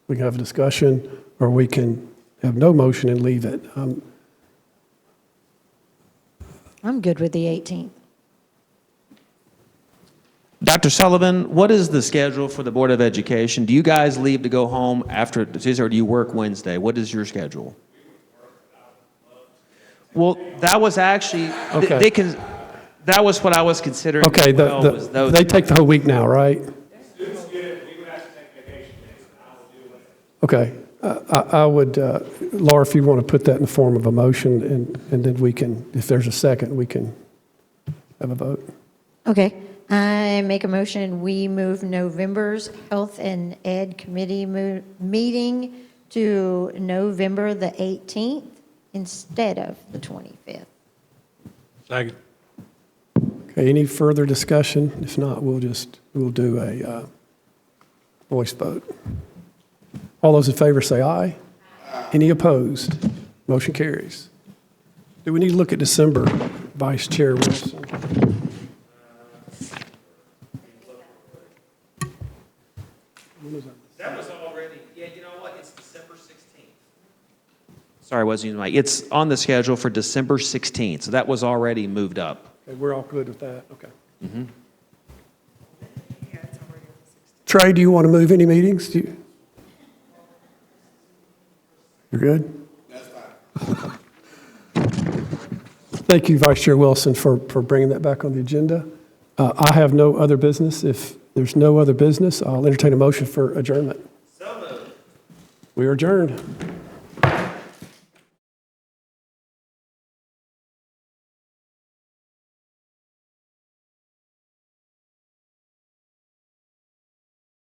Speaker 1: we can have a discussion, or we can have no motion and leave it.
Speaker 3: I'm good with the 18th.
Speaker 4: Dr. Sullivan, what is the schedule for the Board of Education? Do you guys leave to go home after Tuesday, or do you work Wednesday? What is your schedule? Well, that was actually,
Speaker 1: Okay.
Speaker 4: that was what I was considering.
Speaker 1: Okay,
Speaker 4: as well,
Speaker 1: they take the whole week now, right? Okay. I would, Laura, if you want to put that in the form of a motion, and then we can, if there's a second, we can have a vote.
Speaker 3: Okay, I make a motion, we move November's Health and Ed Committee meeting to November the 18th instead of the 25th.
Speaker 1: Second. Okay, any further discussion? If not, we'll do a voice vote. All those in favor say aye. Any opposed? Motion carries. Do we need to look at December, Vice Chair Wilson?
Speaker 4: That was already, yeah, you know what, it's December 16th. Sorry, I wasn't using the mic. It's on the schedule for December 16th, so that was already moved up.
Speaker 1: Okay, we're all good with that, okay. Trey, do you want to move any meetings? You're good? That's fine. Thank you, Vice Chair Wilson, for bringing that back on the agenda. I have no other business. If there's no other business, I'll entertain a motion for adjournment. So moved. We are adjourned.